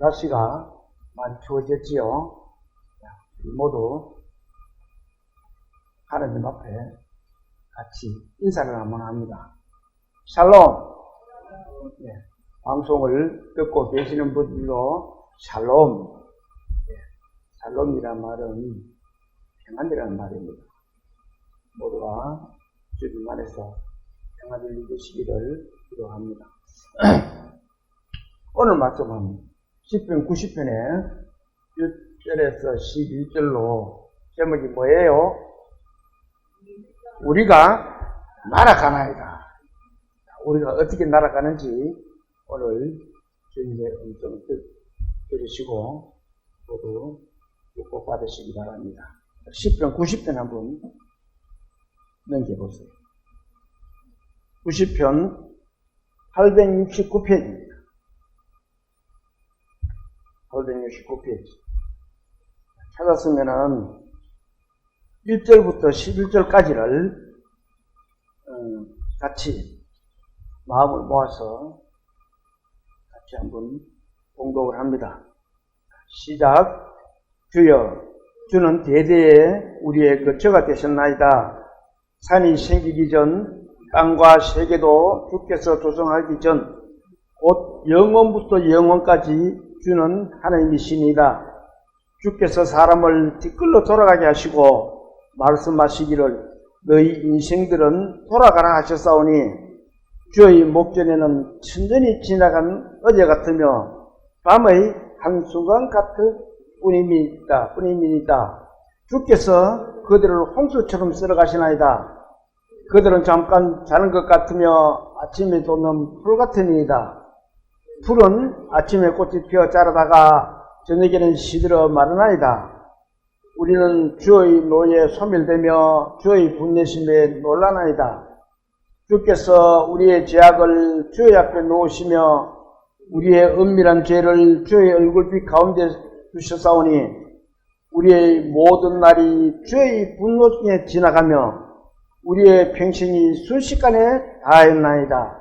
날씨가 많이 추워졌지요. 모두 하나님 앞에 같이 인사를 한번 합니다. 샬롬. 방송을 듣고 계시는 분들도 샬롬. 샬롬이란 말은 평안이라는 말입니다. 모두가 주님 안에서 평안을 누리시기를 기도합니다. 오늘 말씀은 시편 90편의 1절에서 11절로 제목이 뭐예요? 우리가 날아가나이다. 우리가 어떻게 날아가는지 오늘 주님의 음성을 들으시고 모두 축복 받으시기 바랍니다. 시편 90편 한번 넘겨보세요. 90편 869페이지입니다. 869페이지. 찾았으면은 1절부터 11절까지를 같이 마음을 모아서 같이 한번 봉독을 합니다. 시작. 주여, 주는 대대에 우리의 거처가 되셨나이다. 산이 생기기 전, 땅과 세계도 주께서 조성하기 전, 곧 영원부터 영원까지 주는 하나님이시니이다. 주께서 사람을 뒷걸로 돌아가게 하시고 말씀하시기를 너희 인생들은 돌아가라 하셨사오니 주의 목전에는 천천히 지나간 어제 같으며 밤의 한순간 같을 뿐입니다. 주께서 그들을 홍수처럼 쓸어가시나이다. 그들은 잠깐 자는 것 같으며 아침에 돋는 풀 같으니이다. 풀은 아침에 꽃이 피어 자라다가 저녁에는 시들어 마르나이다. 우리는 주의 노에 소멸되며 주의 분내심에 놀라나이다. 주께서 우리의 죄악을 주의 앞에 놓으시며 우리의 은밀한 죄를 주의 얼굴빛 가운데 두셨사오니 우리의 모든 날이 주의 분노에 지나가며 우리의 평생이 순식간에 다했나이다.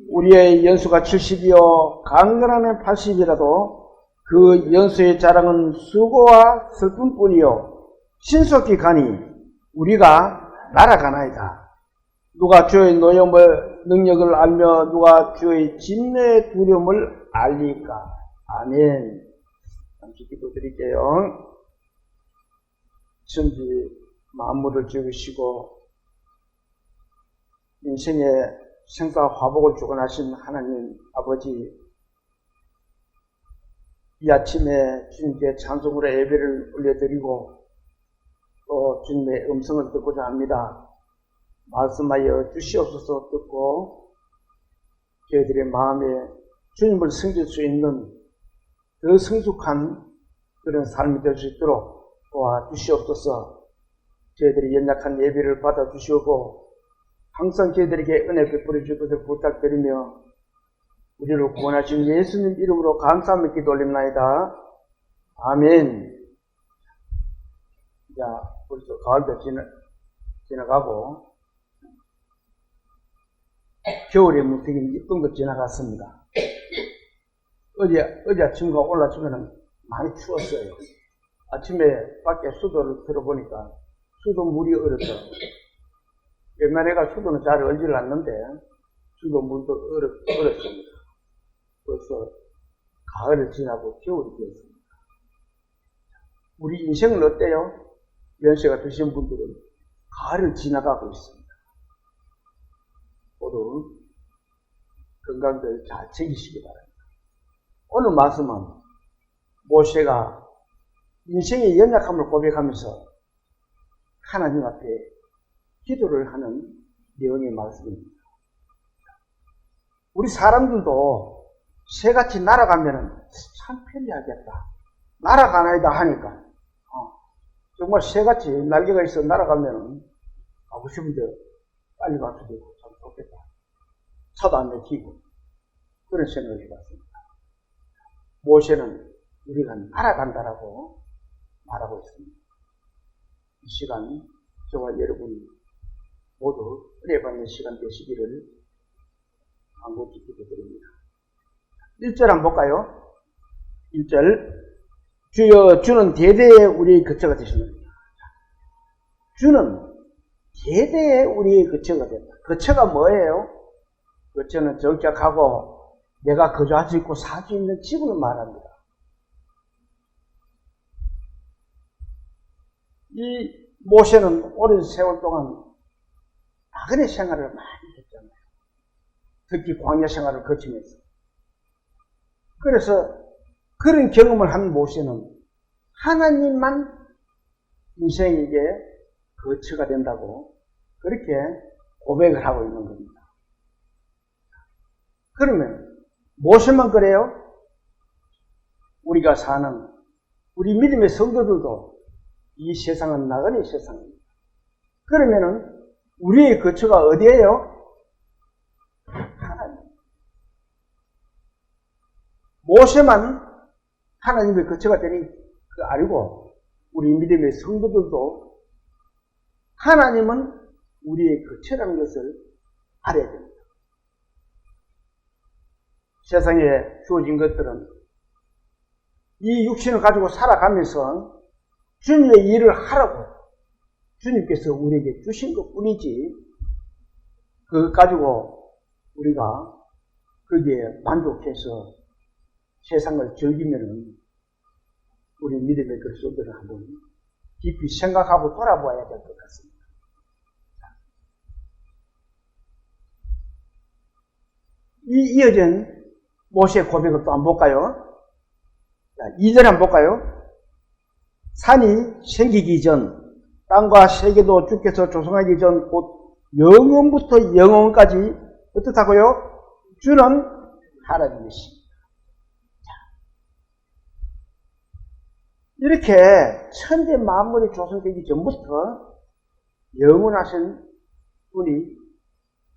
우리의 연수가 70이요 강건하면 80이라도 그 연수의 자랑은 수고와 슬픔뿐이요 신속히 가니 우리가 날아가나이다. 누가 주의 노염을 능력을 알며 누가 주의 진노의 두려움을 알리까. 아멘. 잠시 기도드릴게요. 천지 만물을 지으시고 인생의 생사 화복을 주관하신 하나님 아버지, 이 아침에 주님께 찬송으로 예배를 올려드리고 또 주님의 음성을 듣고자 합니다. 말씀하여 주시옵소서. 듣고 저희들의 마음에 주님을 섬길 수 있는 더 성숙한 그런 삶이 될 수 있도록 도와주시옵소서. 저희들이 연약한 예배를 받아주시고 항상 저희들에게 은혜 베풀어 주실 것을 부탁드리며 우리를 구원하신 예수님 이름으로 감사하며 기도 올립나이다. 아멘. 자, 벌써 가을도 지나가고 겨울의 무색인 이쁜 것 지나갔습니다. 어제 아침과 오늘 아침에는 많이 추웠어요. 아침에 밖에 수도를 들어보니까 수도 물이 얼었죠. 옛날에가 수도는 잘 얼질 않는데 수도 물도 얼었습니다. 벌써 가을을 지나고 겨울이 되었습니다. 우리 인생은 어때요? 연세가 드신 분들은 가을을 지나가고 있습니다. 모두 건강들 잘 챙기시기 바랍니다. 오늘 말씀은 모세가 인생의 연약함을 고백하면서 하나님 앞에 기도를 하는 내용의 말씀입니다. 우리 사람들도 새같이 날아가면 참 편리하겠다. 날아가나이다 하니까 정말 새같이 날개가 있어 날아가면 가고 싶은데 빨리 가서 되고 참 좋겠다. 차도 안 막히고 그런 생각을 해봤습니다. 모세는 우리가 날아간다라고 말하고 있습니다. 이 시간 저와 여러분 모두 은혜 받는 시간 되시기를 간곡히 기도드립니다. 1절 한번 볼까요? 1절. 주여, 주는 대대에 우리의 거처가 되시느니라. 주는 대대에 우리의 거처가 된다. 거처가 뭐예요? 거처는 정착하고 내가 거주할 수 있고 살 수 있는 집을 말합니다. 이 모세는 오랜 세월 동안 나그네 생활을 많이 했잖아요. 특히 광야 생활을 거치면서. 그래서 그런 경험을 한 모세는 하나님만 인생에게 거처가 된다고 그렇게 고백을 하고 있는 겁니다. 그러면 모세만 그래요? 우리가 사는 우리 믿음의 성도들도 이 세상은 나그네 세상입니다. 그러면은 우리의 거처가 어디예요? 하나님. 모세만 하나님의 거처가 되니 그 알고 우리 믿음의 성도들도 하나님은 우리의 거처라는 것을 알아야 됩니다. 세상에 주어진 것들은 이 육신을 가지고 살아가면서 주님의 일을 하라고 주님께서 우리에게 주신 것 뿐이지 그것 가지고 우리가 거기에 만족해서 세상을 즐기면은 우리 믿음의 그리스도들을 한번 깊이 생각하고 돌아봐야 될 것 같습니다. 이 이어진 모세의 고백을 또 한번 볼까요? 2절 한번 볼까요? 산이 생기기 전 땅과 세계도 주께서 조성하기 전 곧 영원부터 영원까지 어떻다고요? 주는 하나님이십니다. 이렇게 천재 만물이 조성되기 전부터 영원하신 분이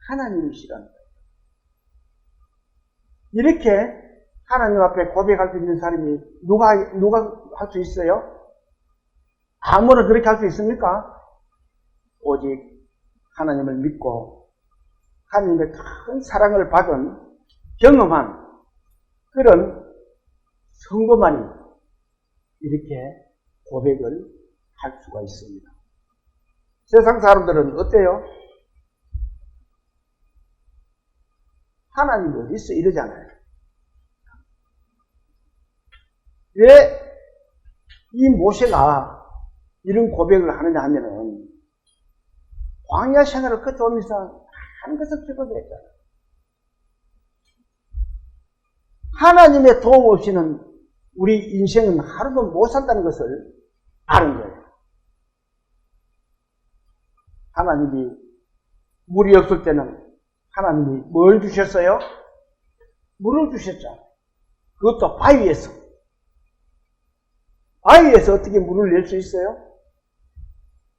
하나님이시라는 거예요. 이렇게 하나님 앞에 고백할 수 있는 사람이 누가 할 수 있어요? 아무나 그렇게 할 수 있습니까? 오직 하나님을 믿고 하나님의 큰 사랑을 받은 경험한 그런 성도만이 이렇게 고백을 할 수가 있습니다. 세상 사람들은 어때요? 하나님이 어디 있어? 이러잖아요. 왜 이 모세가 이런 고백을 하느냐 하면은 광야 생활을 거쳐오면서 한 것을 적어냈잖아요. 하나님의 도움 없이는 우리 인생은 하루도 못 산다는 것을 아는 거예요. 하나님이 물이 없을 때는 하나님이 뭘 주셨어요? 물을 주셨잖아요. 그것도 바위에서. 바위에서 어떻게 물을 낼 수 있어요?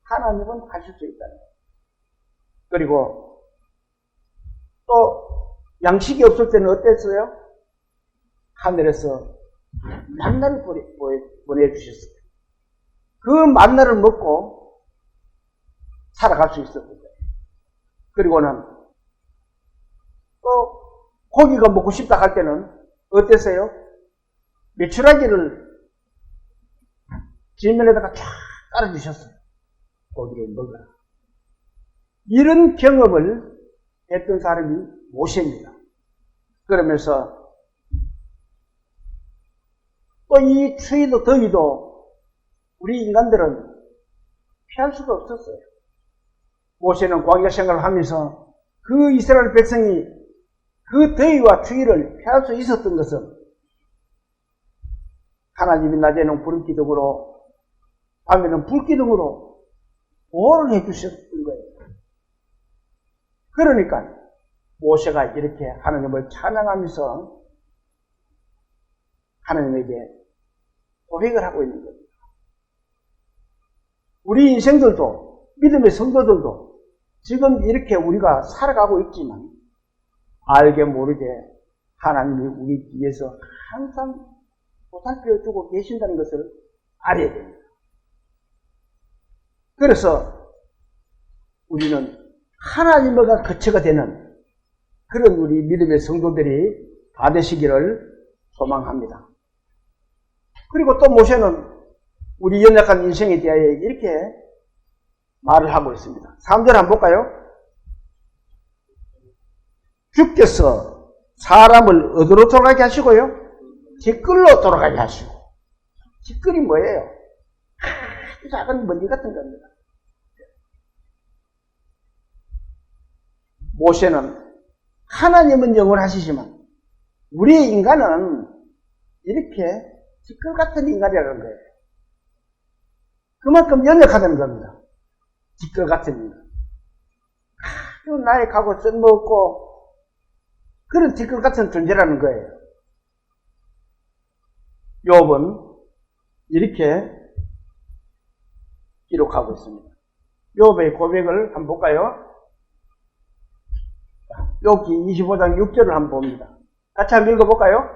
하나님은 하실 수 있다는 거예요. 그리고 또 양식이 없을 때는 어땠어요? 하늘에서 만나를 보내주셨어요. 그 만나를 먹고 살아갈 수 있었던 거예요. 그리고는 또 고기가 먹고 싶다 할 때는 어땠어요? 메추라기를 지면에다가 쫙 깔아주셨어요. 고기를 먹으라. 이런 경험을 했던 사람이 모세입니다. 그러면서 또 이 추위도 더위도 우리 인간들은 피할 수가 없었어요. 모세는 광야 생활을 하면서 그 이스라엘 백성이 그 더위와 추위를 피할 수 있었던 것은 하나님이 낮에는 구름 기둥으로 밤에는 불 기둥으로 보호를 해주셨던 거예요. 그러니까 모세가 이렇게 하나님을 찬양하면서 하나님에게 고백을 하고 있는 겁니다. 우리 인생들도 믿음의 성도들도 지금 이렇게 우리가 살아가고 있지만 알게 모르게 하나님이 우리 뒤에서 항상 보살펴 주고 계신다는 것을 알아야 됩니다. 그래서 우리는 하나님과 거처가 되는 그런 우리 믿음의 성도들이 다 되시기를 소망합니다. 그리고 또 모세는 우리 연약한 인생에 대하여 이렇게 말을 하고 있습니다. 3절 한번 볼까요? 주께서 사람을 어디로 돌아가게 하시고요? 뒷글로 돌아가게 하시고. 뒷글이 뭐예요? 아주 작은 먼지 같은 겁니다. 모세는 하나님은 영원하시지만 우리 인간은 이렇게 뒷글 같은 인간이라는 거예요. 그만큼 연약하다는 겁니다. 뒷글 같은 인간. 아주 나약하고 쓸모없고 그런 뒷글 같은 존재라는 거예요. 욥은 이렇게 기록하고 있습니다. 욥의 고백을 한번 볼까요? 욥기 25장 6절을 한번 봅니다. 같이 한번 읽어볼까요?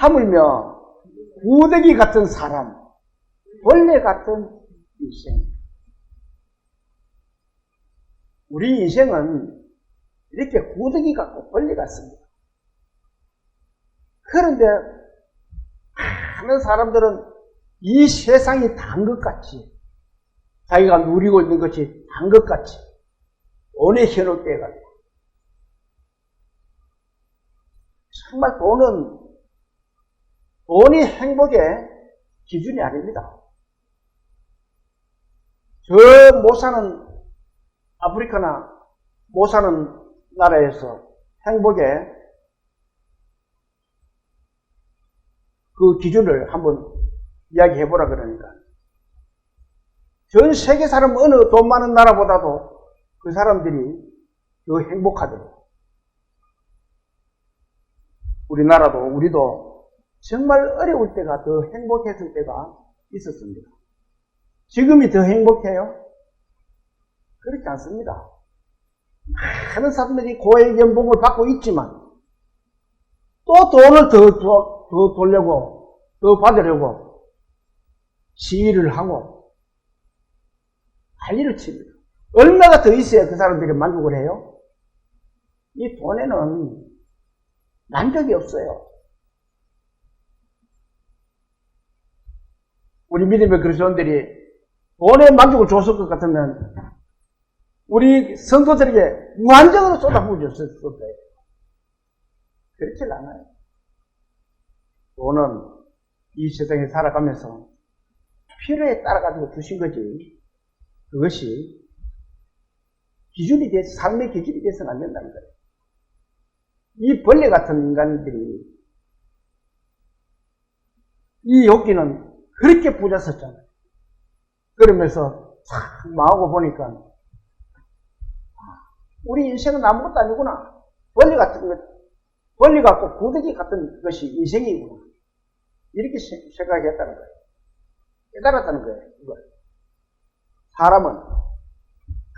하물며 구더기 같은 사람, 벌레 같은 인생. 우리 인생은 이렇게 구더기 같고 벌레 같습니다. 그런데 많은 사람들은 이 세상이 단 것 같이, 자기가 누리고 있는 것이 단 것 같이 돈에 현혹돼가지고, 정말 돈이 행복의 기준이 아닙니다. 저 못 사는 아프리카나 못 사는 나라에서 행복의 그 기준을 한번 이야기해보라 그러니까. 전 세계 사람 어느 돈 많은 나라보다도 그 사람들이 더 행복하더라고요. 우리도 정말 어려울 때가 더 행복했을 때가 있었습니다. 지금이 더 행복해요? 그렇지 않습니다. 많은 사람들이 고액 연봉을 받고 있지만 또 돈을 더 돌려고, 더 받으려고 시위를 하고 난리를 칩니다. 얼마가 더 있어야 그 사람들이 만족을 해요? 이 돈에는 만족이 없어요. 우리 믿음의 그리스도인들이 돈에 만족을 줬을 것 같으면 우리 성도들에게 무한정으로 쏟아부어줬을 거예요. 그렇지 않아요. 돈은 이 세상에 살아가면서 필요에 따라가지고 주신 거지, 그것이 기준이 돼서, 삶의 기준이 돼서는 안 된다는 거예요. 이 벌레 같은 인간들이, 이 욕기는 그렇게 부자였잖아요. 그러면서 참 망하고 보니까 우리 인생은 아무것도 아니구나. 벌레 같고 구더기 같은 것이 인생이구나. 이렇게 생각했다는 거예요. 깨달았다는 거예요. 이걸. 사람은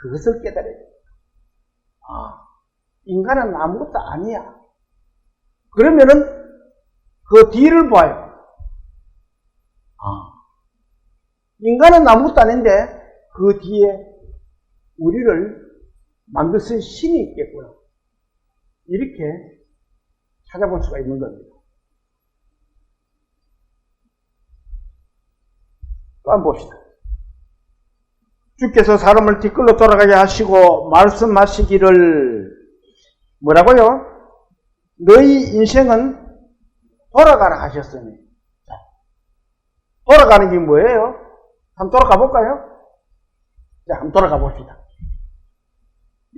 그것을 깨달아야 돼요. 인간은 아무것도 아니야. 그러면은 그 뒤를 봐요. 인간은 아무것도 아닌데 그 뒤에 우리를 만드신 신이 있겠구나. 이렇게 찾아볼 수가 있는 겁니다. 또 한번 봅시다. 주께서 사람을 뒷글로 돌아가게 하시고 말씀하시기를 뭐라고요? 너희 인생은 돌아가라 하셨으니. 돌아가는 게 뭐예요? 한번 돌아가 볼까요? 자, 한번 돌아가 봅시다.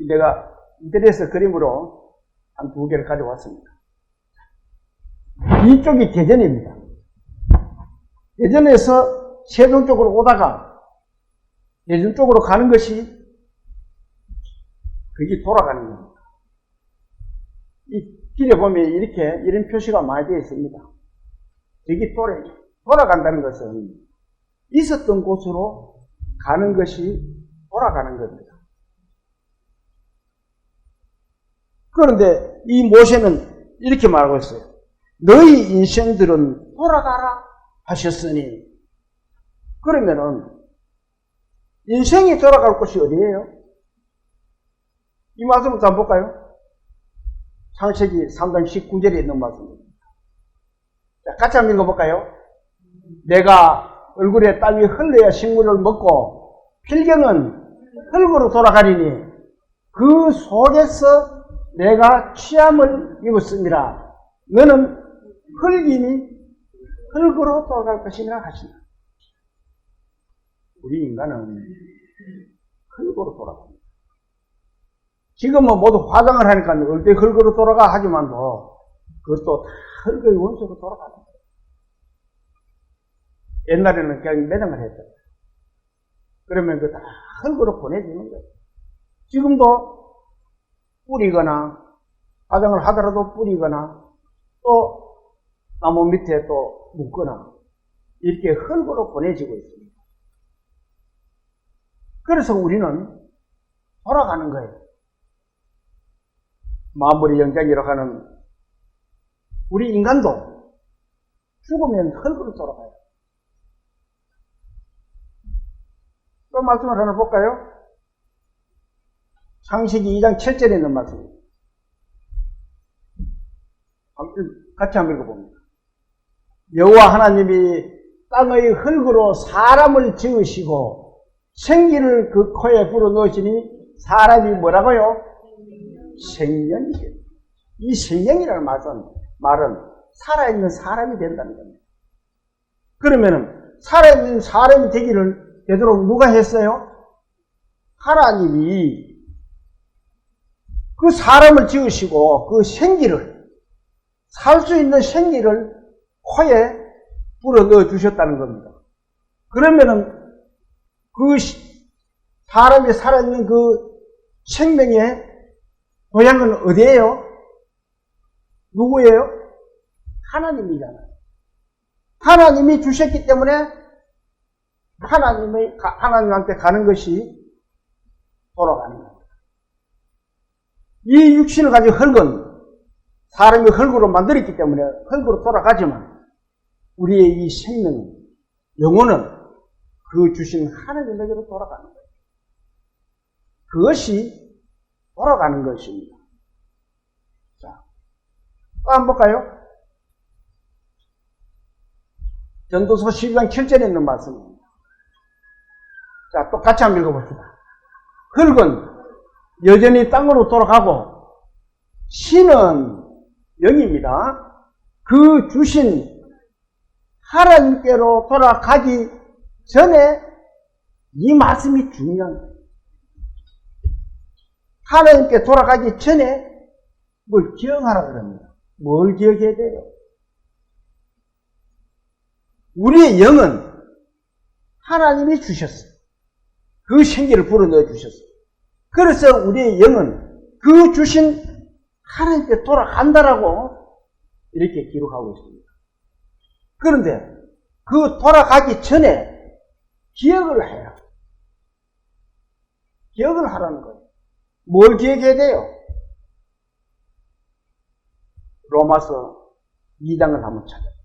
내가 인터넷에서 그림으로 한 2개를 가져왔습니다. 이쪽이 대전입니다. 대전에서 세종 쪽으로 오다가 대전 쪽으로 가는 것이 그게 돌아가는 겁니다. 이 길에 보면 이런 표시가 많이 되어 있습니다. 여기 돌아간다는 것은 있었던 곳으로 가는 것이 돌아가는 겁니다. 그런데 이 모세는 이렇게 말하고 있어요. 너희 인생들은 돌아가라 하셨으니. 그러면은 인생이 돌아갈 곳이 어디예요? 이 말씀을 한번 볼까요? 창세기 3장 19절에 있는 말씀입니다. 자, 같이 한번 읽어볼까요? 내가 얼굴에 땀이 흘러야 식물을 먹고 필경은 흙으로 돌아가리니 그 속에서 내가 취함을 입었습니다. 너는 흙이니 흙으로 돌아갈 것이라 하신다. 우리 인간은 흙으로 돌아갑니다. 지금은 모두 화장을 하니까 얼핏 흙으로 돌아가 하지만도 그것도 흙의 원소로 돌아가는 거예요. 옛날에는 그냥 매장을 했어요. 그러면 그 다 흙으로 보내주는 거예요. 지금도 뿌리거나 화장을 하더라도 뿌리거나 또 나무 밑에 또 묻거나 이렇게 흙으로 보내지고 있습니다. 그래서 우리는 돌아가는 거예요. 마무리 영장이라고 하는 우리 인간도 죽으면 흙으로 돌아가요. 또 말씀을 하나 볼까요? 창세기 2장 7절에 있는 말씀입니다. 같이 한번 읽어봅니다. 여호와 하나님이 땅의 흙으로 사람을 지으시고 생기를 그 코에 불어넣으시니 사람이 뭐라고요? 생명이에요. 이 생명이라는 말은 살아있는 사람이 된다는 겁니다. 그러면은 살아있는 사람이 되기를 되도록 누가 했어요? 하나님이 그 사람을 지으시고 그 생기를 살 수 있는 생기를 코에 불어넣어 주셨다는 겁니다. 그러면은 그 사람이 살아있는 그 생명의 고향은 어디예요? 누구예요? 하나님이잖아요. 하나님이 주셨기 때문에 하나님한테 가는 것이 돌아가는 겁니다. 이 육신을 가진 흙은 사람이 흙으로 만들었기 때문에 흙으로 돌아가지만 우리의 이 생명, 영혼은 그 주신 하나님에게로 돌아가는 거예요. 그것이 돌아가는 것입니다. 자, 또 한번 볼까요? 전도서 12장 7절에 있는 말씀입니다. 자, 똑같이 한번 읽어봅시다. 흙은 여전히 땅으로 돌아가고 신은 영입니다. 그 주신 하나님께로 돌아가기 전에 이 말씀이 중요한 거예요. 하나님께 돌아가기 전에 뭘 기억하라 그럽니다. 뭘 기억해야 돼요? 우리의 영은 하나님이 주셨어요. 그 생기를 불어넣어 주셨어요. 그래서 우리의 영은 그 주신 하나님께 돌아간다라고 이렇게 기록하고 있습니다. 그런데 그 돌아가기 전에 기억을 해요. 기억을 하라는 거예요. 뭘 기억해야 돼요? 로마서 2장을 한번 찾아요.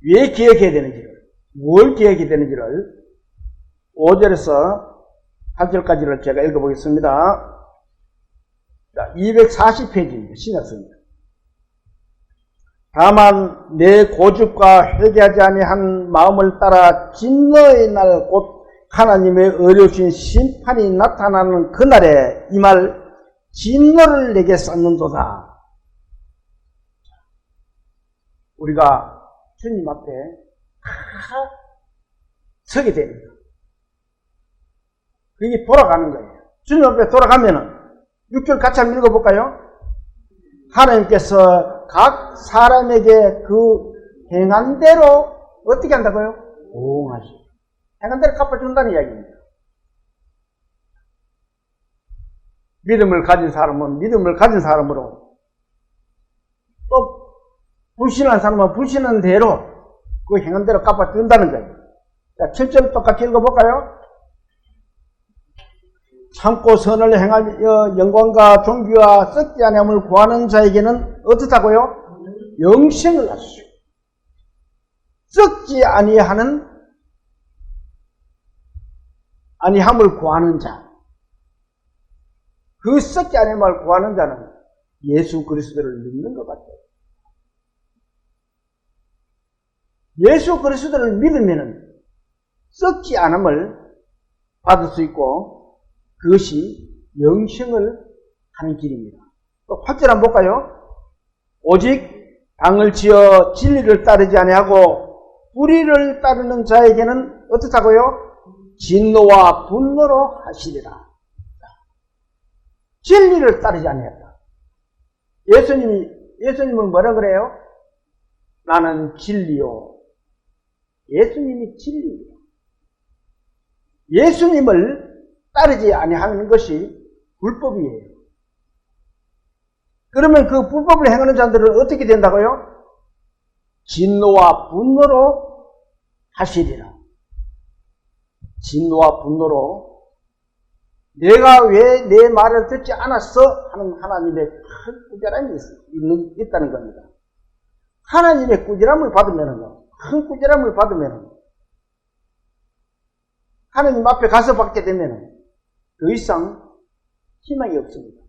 왜 기억해야 되는지를, 뭘 기억해야 되는지를 5절에서 8절까지를 제가 읽어보겠습니다. 자, 240페이지입니다. 신약성입니다. 다만 내 고집과 회개하지 아니한 마음을 따라 진노의 날 곧 하나님의 어려우신 심판이 나타나는 그날에 이 말 진노를 내게 쌓는도다. 우리가 주님 앞에 서게 됩니다. 그게 돌아가는 거예요. 주님 앞에 돌아가면은 6절 같이 한번 읽어볼까요? 하나님께서 각 사람에게 그 행한 대로 어떻게 한다고요? 보응하시고 행한 대로 갚아준다는 이야기입니다. 믿음을 가진 사람은 믿음을 가진 사람으로, 또 불신한 사람은 불신한 대로 그 행한 대로 갚아준다는 거예요. 자, 7절 똑같이 읽어볼까요? 참고 선을 행하여 영광과 존귀와 썩지 아니함을 구하는 자에게는 어떻다고요? 영생을 하시오. 썩지 아니함을 구하는 자, 그 썩지 않음을 구하는 자는 예수 그리스도를 믿는 것 같아요. 예수 그리스도를 믿으면 썩지 않음을 받을 수 있고 그것이 영생을 하는 길입니다. 또 8절 한번 볼까요? 오직 당을 지어 진리를 따르지 아니하고 불의를 따르는 자에게는 어떻다고요? 진노와 분노로 하시리라. 진리를 따르지 아니했다. 예수님은 뭐라 그래요? 나는 진리요. 예수님이 진리예요. 예수님을 따르지 아니하는 것이 불법이에요. 그러면 그 불법을 행하는 자들은 어떻게 된다고요? 진노와 분노로 하시리라. 진노와 분노로 내가 왜 내 말을 듣지 않았어? 하는 하나님의 큰 꾸지람이 있다는 겁니다. 하나님의 꾸지람을 받으면, 큰 꾸지람을 받으면, 하나님 앞에 가서 받게 되면 더 이상 희망이 없습니다.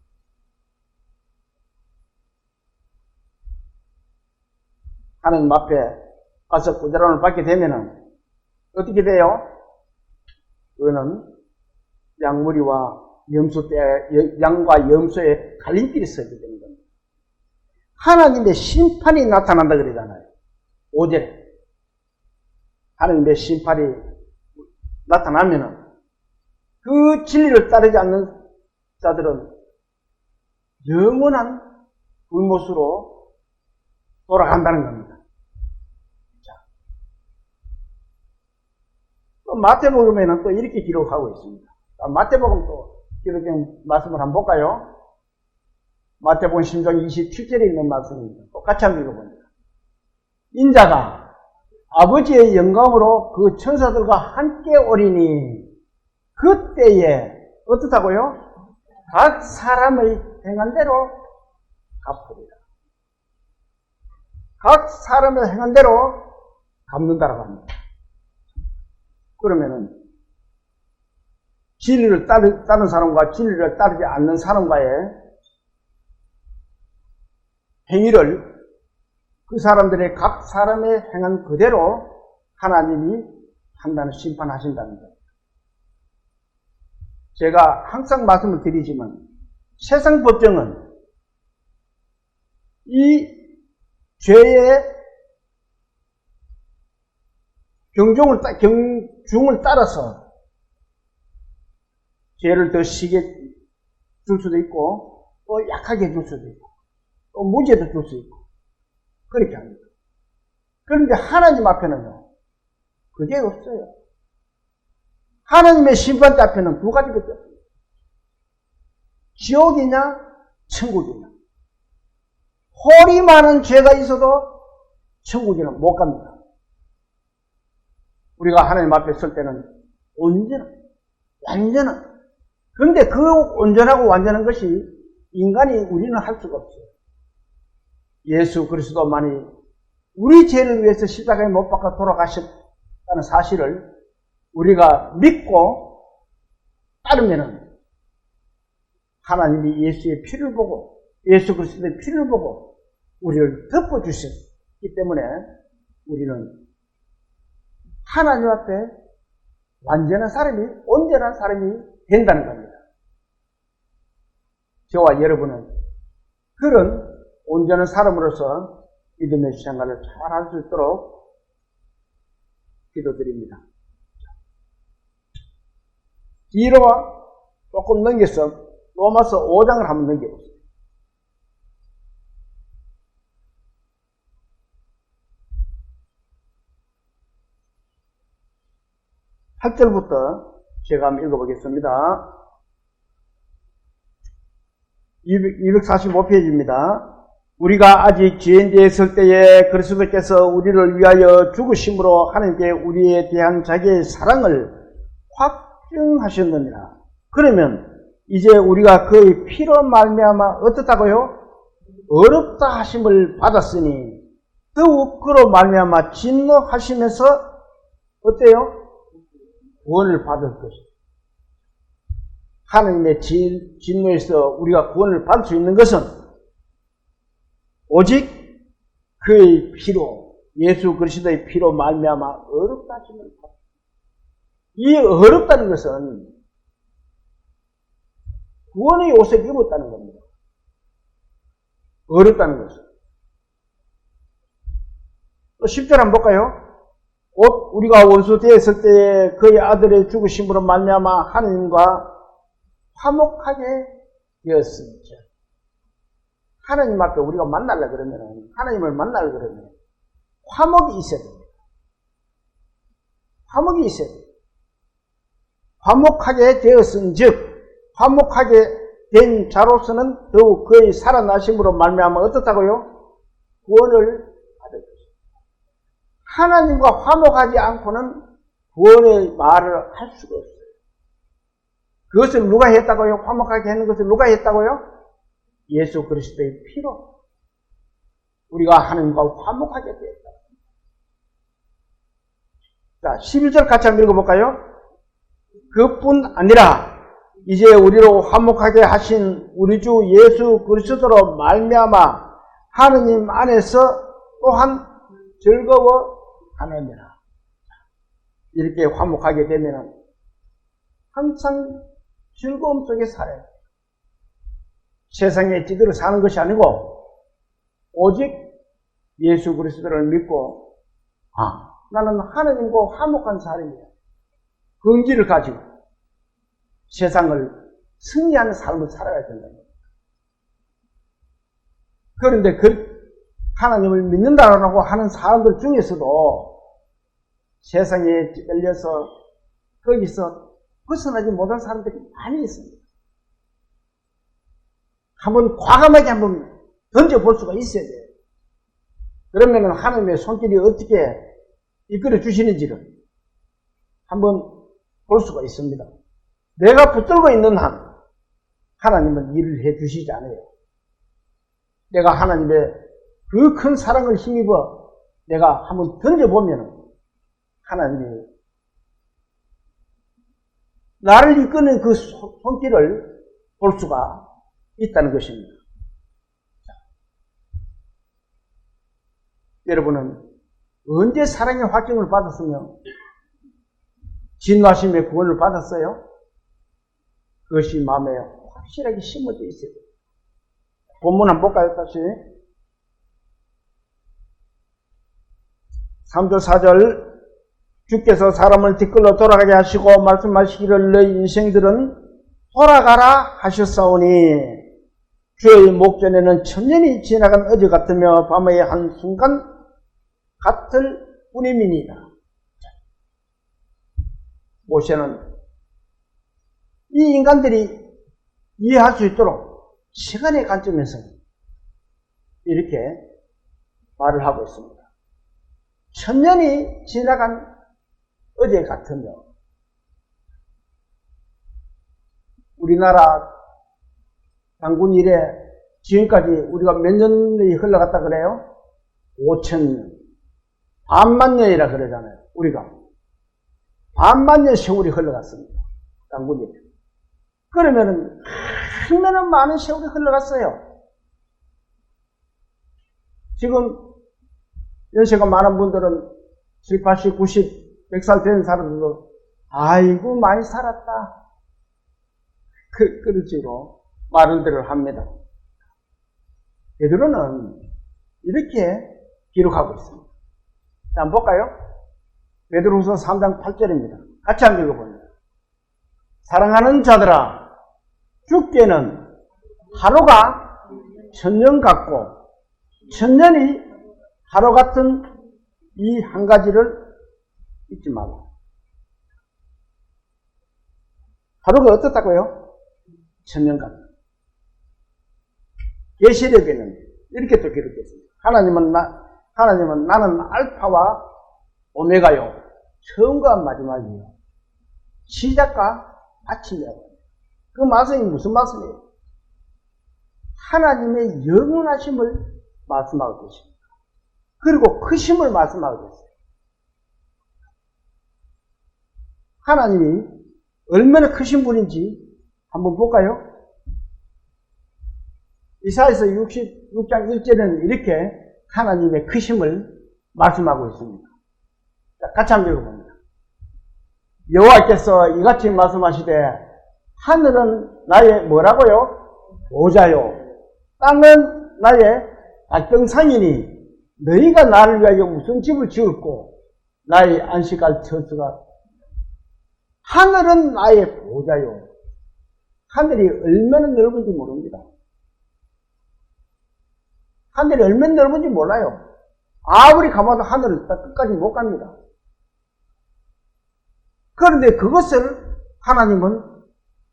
하나님 앞에 가서 꾸지람을 받게 되면 어떻게 돼요? 그거는 양무리와 양과 염소의 갈림길이 서게 되는 겁니다. 하나님의 심판이 나타난다 그러잖아요. 5절에 하나님의 심판이 나타나면은 그 진리를 따르지 않는 자들은 영원한 불못으로 돌아간다는 겁니다. 또 마태복음에는 또 이렇게 기록하고 있습니다. 마태복음 또 기록된 말씀을 한번 볼까요? 마태복음 10장 27절에 있는 말씀입니다. 똑같이 한번 읽어봅니다. 인자가 아버지의 영광으로 그 천사들과 함께 오리니 그때에 어떻다고요? 각 사람의 행한 대로 갚으리라. 각 사람의 행한 대로 갚는다라고 합니다. 그러면은 진리를 따르는 사람과 진리를 따르지 않는 사람과의 행위를 그 사람들의 각 사람의 행한 그대로 하나님이 판단을 심판하신다는 거예요. 제가 항상 말씀을 드리지만 세상 법정은 이 죄의 경중을 따라서 죄를 더 시게 줄 수도 있고 또 약하게 줄 수도 있고 또 무죄도 줄 수 있고 그렇게 합니다. 그런데 하나님 앞에는요 그게 없어요. 하나님의 심판대 앞에는 두 가지밖에 없어요. 지옥이냐 천국이냐. 홀이 많은 죄가 있어도 천국에는 못 갑니다. 우리가 하나님 앞에 설 때는 온전한 완전한. 그런데 그 온전하고 완전한 것이 인간이 우리는 할 수가 없어요. 예수 그리스도만이 우리 죄를 위해서 십자가에 못 박아 돌아가셨다는 사실을 우리가 믿고 따르면은 하나님이 예수의 피를 보고 예수 그리스도의 피를 보고 우리를 덮어주셨기 때문에 우리는 하나님 앞에 완전한 사람이 온전한 사람이 된다는 겁니다. 저와 여러분은 그런 온전한 사람으로서 믿음의 생활을 잘 할 수 있도록 기도드립니다. 뒤로 조금 넘겨서 로마서 5장을 한번 넘겨보세요. 8절부터 제가 한번 읽어보겠습니다. 245페이지입니다. 우리가 아직 죄인되어 있을 때에 그리스도께서 우리를 위하여 죽으심으로 하나님께 우리에 대한 자기의 사랑을 확증하셨느니라. 그러면 이제 우리가 그의 피로 말미암아 어떻다고요? 어렵다 하심을 받았으니 더욱 그로 말미암아 진노하시면서 어때요? 구원을 받을 것이다. 하나님의 진노에서 우리가 구원을 받을 수 있는 것은 오직 그의 피로, 예수 그리스도의 피로 말미암아 어렵다 하심을 받습니다. 이 어렵다는 것은 구원의 옷을 입었다는 겁니다. 어렵다는 것은. 10절 한번 볼까요? 곧 우리가 원수 되었을 때에 그의 아들의 죽으심으로 말미암아 하나님과 화목하게 되었습니다. 하나님 앞에 우리가 만나려 그러면, 하나님을 만나려 그러면 화목이 있어야 됩니다. 화목이 있어야 됩니다. 화목하게 되었은즉 화목하게 된 자로서는 더욱 그의 살아나심으로 말미암아 어떻다고요? 구원을 받을 것입니다. 하나님과 화목하지 않고는 구원의 말을 할 수가 없어요. 그것을 누가 했다고요? 화목하게 하는 것을 누가 했다고요? 예수 그리스도의 피로 우리가 하나님과 화목하게 되었다. 자, 11절 같이 한번 읽어볼까요? 그뿐 아니라 이제 우리로 화목하게 하신 우리 주 예수 그리스도로 말미암아 하느님 안에서 또한 즐거워하느니라. 이렇게 화목하게 되면 항상 즐거움 속에 살아요. 세상의 지대로 사는 것이 아니고 오직 예수 그리스도를 믿고 나는 하느님과 화목한 사람이야. 긍지를 가지고 세상을 승리하는 삶을 살아야 된다. 그런데 하나님을 믿는다라고 하는 사람들 중에서도 세상에 끌려서 거기서 벗어나지 못한 사람들이 많이 있습니다. 한번 과감하게 한번 던져볼 수가 있어야 돼요. 그러면 하나님의 손길이 어떻게 이끌어 주시는지를 한번 볼 수가 있습니다. 내가 붙들고 있는 한 하나님은 일을 해 주시지 않아요. 내가 하나님의 그 큰 사랑을 힘입어 내가 한번 던져보면 하나님이 나를 이끄는 그 손길을 볼 수가 있다는 것입니다. 여러분은 언제 사랑의 확증을 받았으며 진노하심의 구원을 받았어요? 그것이 마음에 확실하게 심어져 있어요. 본문 한번 볼까요? 다시 3절 4절 주께서 사람을 뒷걸로 돌아가게 하시고 말씀하시기를 너희 인생들은 돌아가라 하셨사오니 주의 목전에는 천년이 지나간 어제 같으며 밤의 한순간 같을 뿐임이니라. 모세는 이 인간들이 이해할 수 있도록 시간의 관점에서 이렇게 말을 하고 있습니다. 천년이 지나간 어제 같으며 우리나라 당군 이래 지금까지 우리가 몇 년이 흘러갔다 그래요? 5,000년. 반만 년이라 그러잖아요. 우리가. 반만 년 세월이 흘러갔습니다. 당군 이래. 그러면은 얼마나 많은 세월이 흘러갔어요. 지금 연세가 많은 분들은 7, 80, 90, 100살 된 사람들도 아이고 많이 살았다. 그런 식으로 말들을 합니다. 베드로는 이렇게 기록하고 있습니다. 자, 한번 볼까요? 베드로후서 3장 8절입니다. 같이 한번 읽어봅니다. 사랑하는 자들아, 주께는 하루가 천년 같고 천년이 하루 같은 이 한 가지를 잊지 말라. 하루가 어떻다고요? 천년 같다. 계시록에는 이렇게 또 기록했습니다. 하나님은 나는 알파와 오메가요, 처음과 마지막이요, 시작과 마침이요. 그 말씀이 무슨 말씀이에요? 하나님의 영원하심을 말씀하고 계십니다. 그리고 크심을 말씀하고 계세요. 하나님이 얼마나 크신 분인지 한번 볼까요? 이사야서 66장 1절에는 이렇게 하나님의 크심을 말씀하고 있습니다. 자, 같이 한번 읽어봅니다. 여호와께서 이같이 말씀하시되 하늘은 나의 뭐라고요? 보좌요. 땅은 나의 갈등상이니 너희가 나를 위하여 무슨 집을 지을고 나의 안식할 처소가 하늘은 나의 보좌요. 하늘이 얼마나 넓은지 모릅니다. 하늘이 얼마나 넓은지 몰라요. 아무리 가봐도 하늘을 끝까지 못 갑니다. 그런데 그것을 하나님은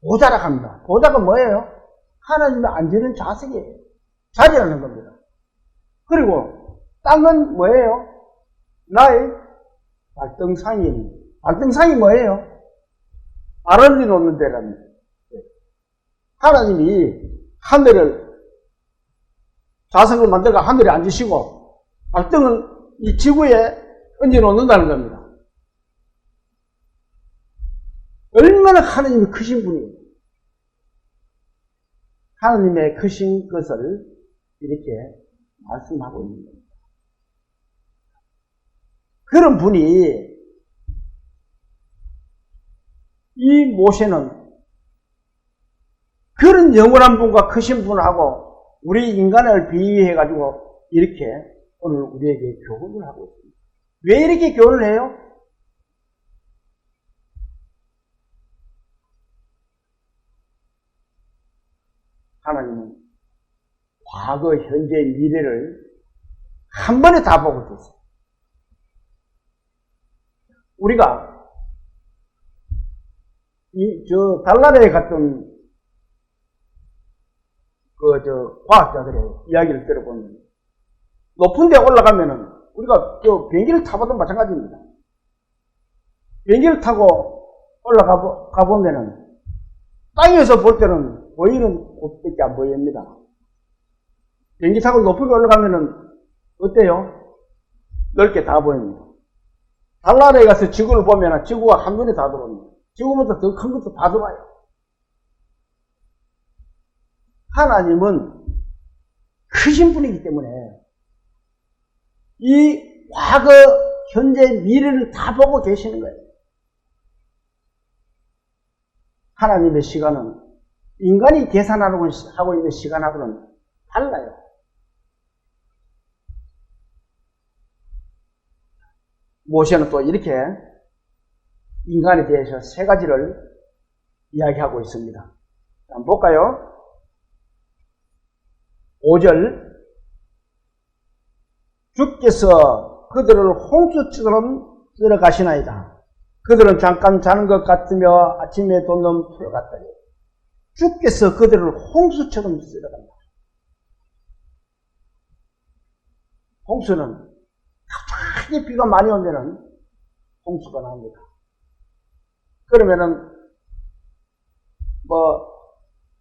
보좌라 합니다. 보좌가 뭐예요? 하나님이 앉는 좌석이에요. 자리라는 겁니다. 그리고 땅은 뭐예요? 나의 발등상이니. 발등상이 뭐예요? 발 올려놓는 데랍니다. 하나님이 하늘을 좌석을 만들어 하늘에 앉으시고 발등은 이 지구에 얹어놓는다는 겁니다. 얼마나 하나님이 크신 분이에요. 하나님의 크신 것을 이렇게 말씀하고 있는 겁니다. 그런 분이 이 모세는 그런 영원한 분과 크신 분하고 우리 인간을 비유해가지고 이렇게 오늘 우리에게 교훈을 하고 있습니다. 왜 이렇게 교훈을 해요? 하나님은 과거, 현재, 미래를 한 번에 다 보고 계세요. 우리가 달나라에 갔던 과학자들의 이야기를 들어보면 높은 데 올라가면은 우리가 비행기를 타봐도 마찬가지입니다. 비행기를 타고 올라가 보면은 땅에서 볼 때는 보이는 곳밖에 안 보입니다. 비행기 타고 높게 올라가면은 어때요? 넓게 다 보입니다. 달나라에 가서 지구를 보면은 지구가 한눈에 다 들어옵니다. 지구보다 더 큰 것도 다 들어와요. 하나님은 크신 분이기 때문에 이 과거, 현재, 미래를 다 보고 계시는 거예요. 하나님의 시간은 인간이 계산하고 있는 시간하고는 달라요. 모세는 또 이렇게 인간에 대해서 세 가지를 이야기하고 있습니다. 한번 볼까요? 5절 주께서 그들을 홍수처럼 쓸어가시나이다. 그들은 잠깐 자는 것 같으며 아침에 돋는 풀 같다니. 주께서 그들을 홍수처럼 쓸어간다. 홍수는 갑자기 비가 많이 오면은 홍수가 납니다. 그러면은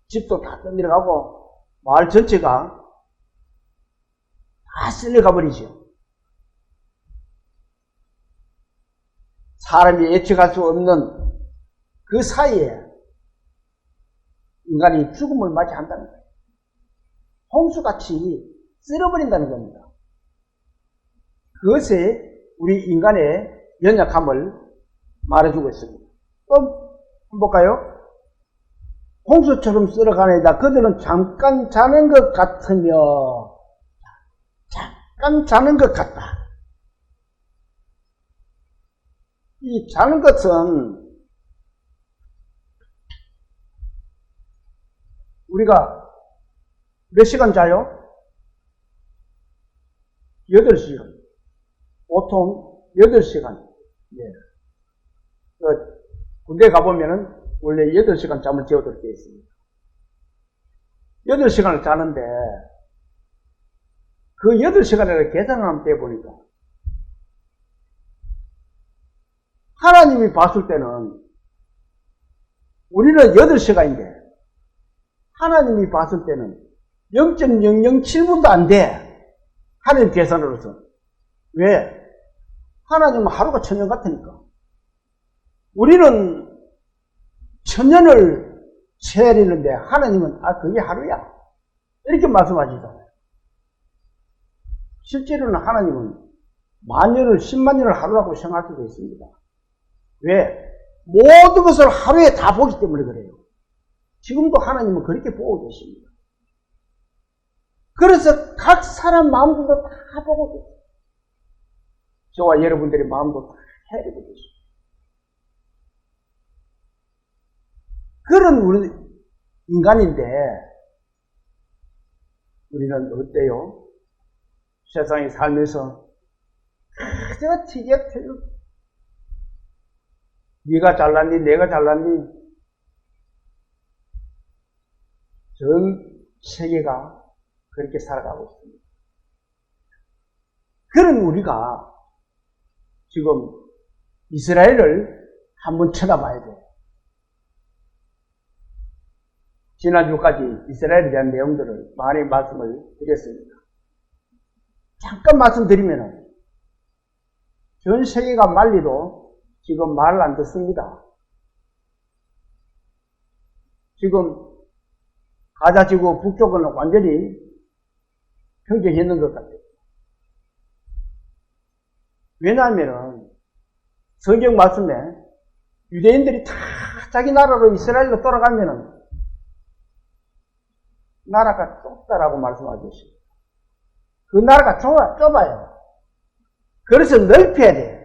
집도 다 떠내려가고 마을 전체가 다 쓸려가 버리죠. 사람이 예측할 수 없는 그 사이에 인간이 죽음을 맞이한다는 거예요. 홍수같이 쓸어버린다는 겁니다. 그것에 우리 인간의 연약함을 말해주고 있습니다. 또 한번 볼까요? 홍수처럼 쓸어가나이다. 그들은 잠깐 자는 것 같으며 잠깐 자는 것 같다. 이 자는 것은 우리가 몇 시간 자요? 8시간. 보통 8시간. 예. 군대 가보면은 원래 8시간 잠을 재워둘 게 있습니다. 8시간을 자는데 그 8시간을 계산하면 돼 보니까 하나님이 봤을 때는 우리는 8시간인데 하나님이 봤을 때는 0.007분도 안 돼. 하나님 계산으로서. 왜? 하나님은 하루가 천년 같으니까. 우리는 천년을 세리는데 하나님은 그게 하루야 이렇게 말씀하시잖아요. 실제로는 하나님은 만년을 10만 년을 하루라고 생각할 수도 있습니다. 왜? 모든 것을 하루에 다 보기 때문에 그래요. 지금도 하나님은 그렇게 보고 계십니다. 그래서 각 사람 마음들도 다 보고 계세요. 저와 여러분들의 마음도 다 헤아리고 계십니다. 그런 우리 인간인데 우리는 어때요? 세상에 살면서 그저 티격태격 네가 잘났니 내가 잘났니 전 세계가 그렇게 살아가고 있습니다. 그런 우리가 지금 이스라엘을 한번 쳐다봐야 돼요. 지난주까지 이스라엘에 대한 내용들을 많이 말씀을 드렸습니다. 잠깐 말씀드리면은 전 세계가 말리도 지금 말을 안 듣습니다. 지금 가자지구 북쪽은 완전히 평정했는 것 같아요. 왜냐하면은 성경 말씀에 유대인들이 다 자기 나라로 이스라엘로 돌아가면은 나라가 좁다라고 말씀하셨습니다. 그 나라가 좁아요. 그래서 넓혀야 돼요.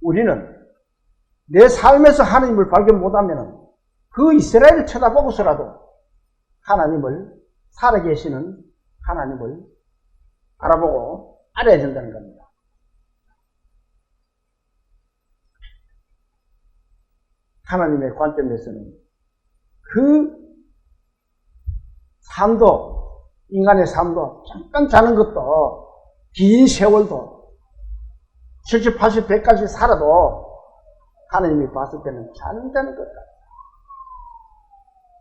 우리는 내 삶에서 하나님을 발견 못하면 그 이스라엘을 쳐다보고서라도 하나님을 살아계시는 하나님을 알아보고 알아야 된다는 겁니다. 하나님의 관점에서는 그 삶도, 인간의 삶도 잠깐 자는 것도 긴 세월도 70, 80, 100까지 살아도 하나님이 봤을 때는 잔다는 것 같아요.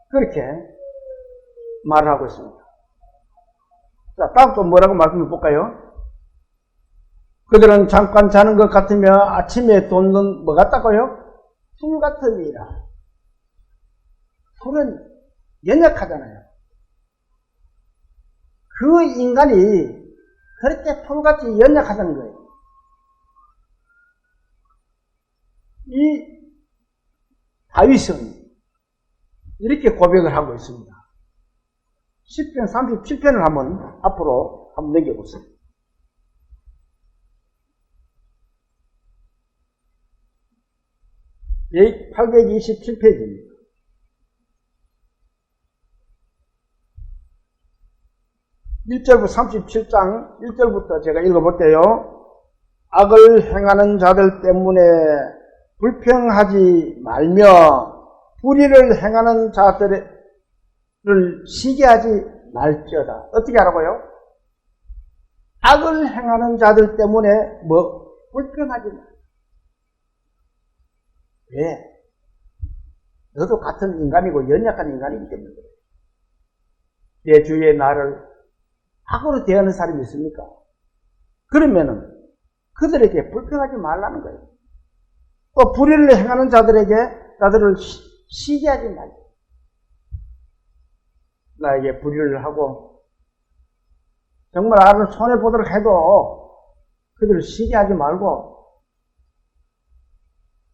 그렇게 말을 하고 있습니다. 자, 다음 또 뭐라고 말씀해 볼까요? 그들은 잠깐 자는 것 같으며 아침에 돋는 뭐 같다고요? 풀 같음이라. 풀은 연약하잖아요. 그 인간이 그렇게 풀같이 연약하다는 거예요. 이 다윗은 이렇게 고백을 하고 있습니다. 시편 37편을 한번 앞으로 한번 넘겨보세요. 827페이지입니다. (1절부터) 37장 1절부터 제가 읽어볼게요. 악을 행하는 자들 때문에 불평하지 말며 불의를 행하는 자들을 시기하지 말지어다. 어떻게 하라고요? 악을 행하는 자들 때문에 불평하지 마. 왜? 너도 같은 인간이고 연약한 인간이기 때문에 그래. 내 주위에 나를 악으로 대하는 사람이 있습니까? 그러면은 그들에게 불평하지 말라는 거예요. 또 불의를 행하는 자들을 시기하지 말고. 나에게 불의를 하고 정말 나를 손해보도록 해도 그들을 시기하지 말고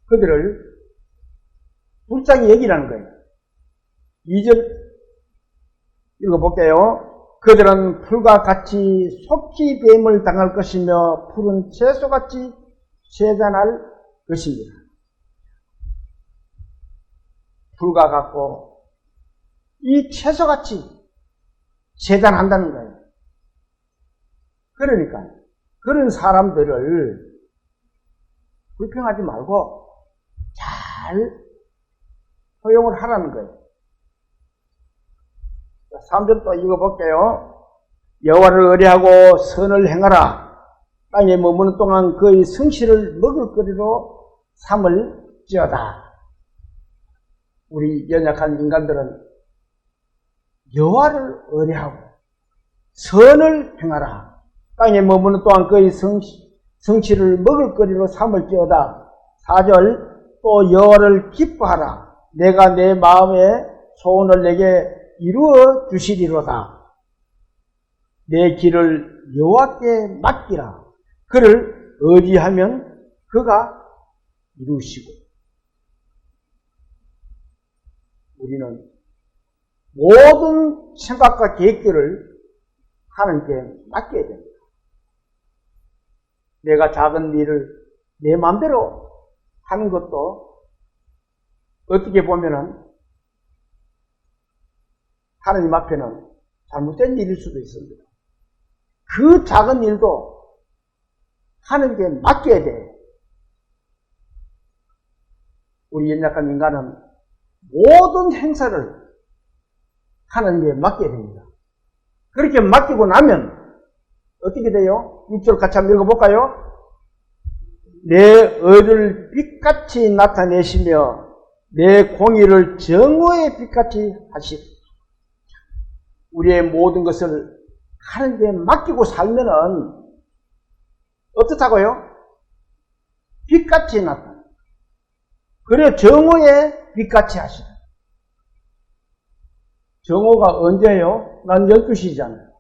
그들을 불쌍히 여기라는 거예요. 2절 읽어볼게요. 그들은 풀과 같이 속히 뱀을 당할 것이며 푸른 채소같이 재단할 것입니다. 풀과 같고 이 채소같이 재단한다는 거예요. 그러니까 그런 사람들을 불평하지 말고 잘 허용을 하라는 거예요. 3절 또 읽어볼게요. 여호와를 의뢰하고 선을 행하라. 땅에 머무는 동안 그의 성실을 먹을 거리로 삼을지어다. 우리 연약한 인간들은 여호와를 의뢰하고 선을 행하라. 땅에 머무는 동안 그의 성실을 먹을 거리로 삼을지어다. 4절 또 여호와를 기뻐하라. 내가 내 마음의 소원을 내게 이루어 주시리로다. 내 길을 여호와께 맡기라. 그를 의지하면 그가 이루시고. 우리는 모든 생각과 계획들을 하나님께 맡겨야 됩니다. 내가 작은 일을 내 마음대로 하는 것도 어떻게 보면은 하나님 앞에는 잘못된 일일 수도 있습니다. 그 작은 일도 하나님께 맡겨야 돼. 우리 연약한 인간은 모든 행사를 하나님께 맡겨야 됩니다. 그렇게 맡기고 나면 어떻게 돼요? 6절 같이 한번 읽어볼까요? 내 의를 빛같이 나타내시며 내 공의를 정오의 빛같이 하시고. 우리의 모든 것을 하나님께 맡기고 살면은 어떻다고요? 빛같이 나타나. 그래 정오의 빛같이 하시다. 정오가 언제예요? 난 12시잖아요.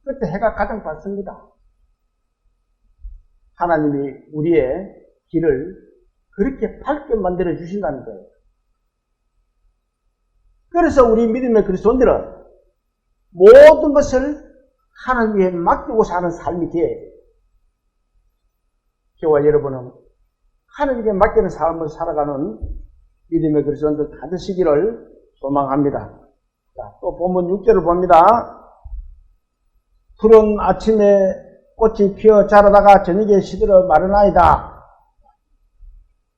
그때 해가 가장 밝습니다. 하나님이 우리의 길을 그렇게 밝게 만들어 주신다는 거예요. 그래서 우리 믿음의 그리스도인들은 모든 것을 하나님께 맡기고 사는 삶이 돼야 돼요. 저와 여러분은 하나님께 맡기는 삶을 살아가는 믿음의 그리스도인들 다 되시기를 소망합니다. 자, 또 본문 6절을 봅니다. 푸른 아침에 꽃이 피어 자라다가 저녁에 시들어 마르나이다.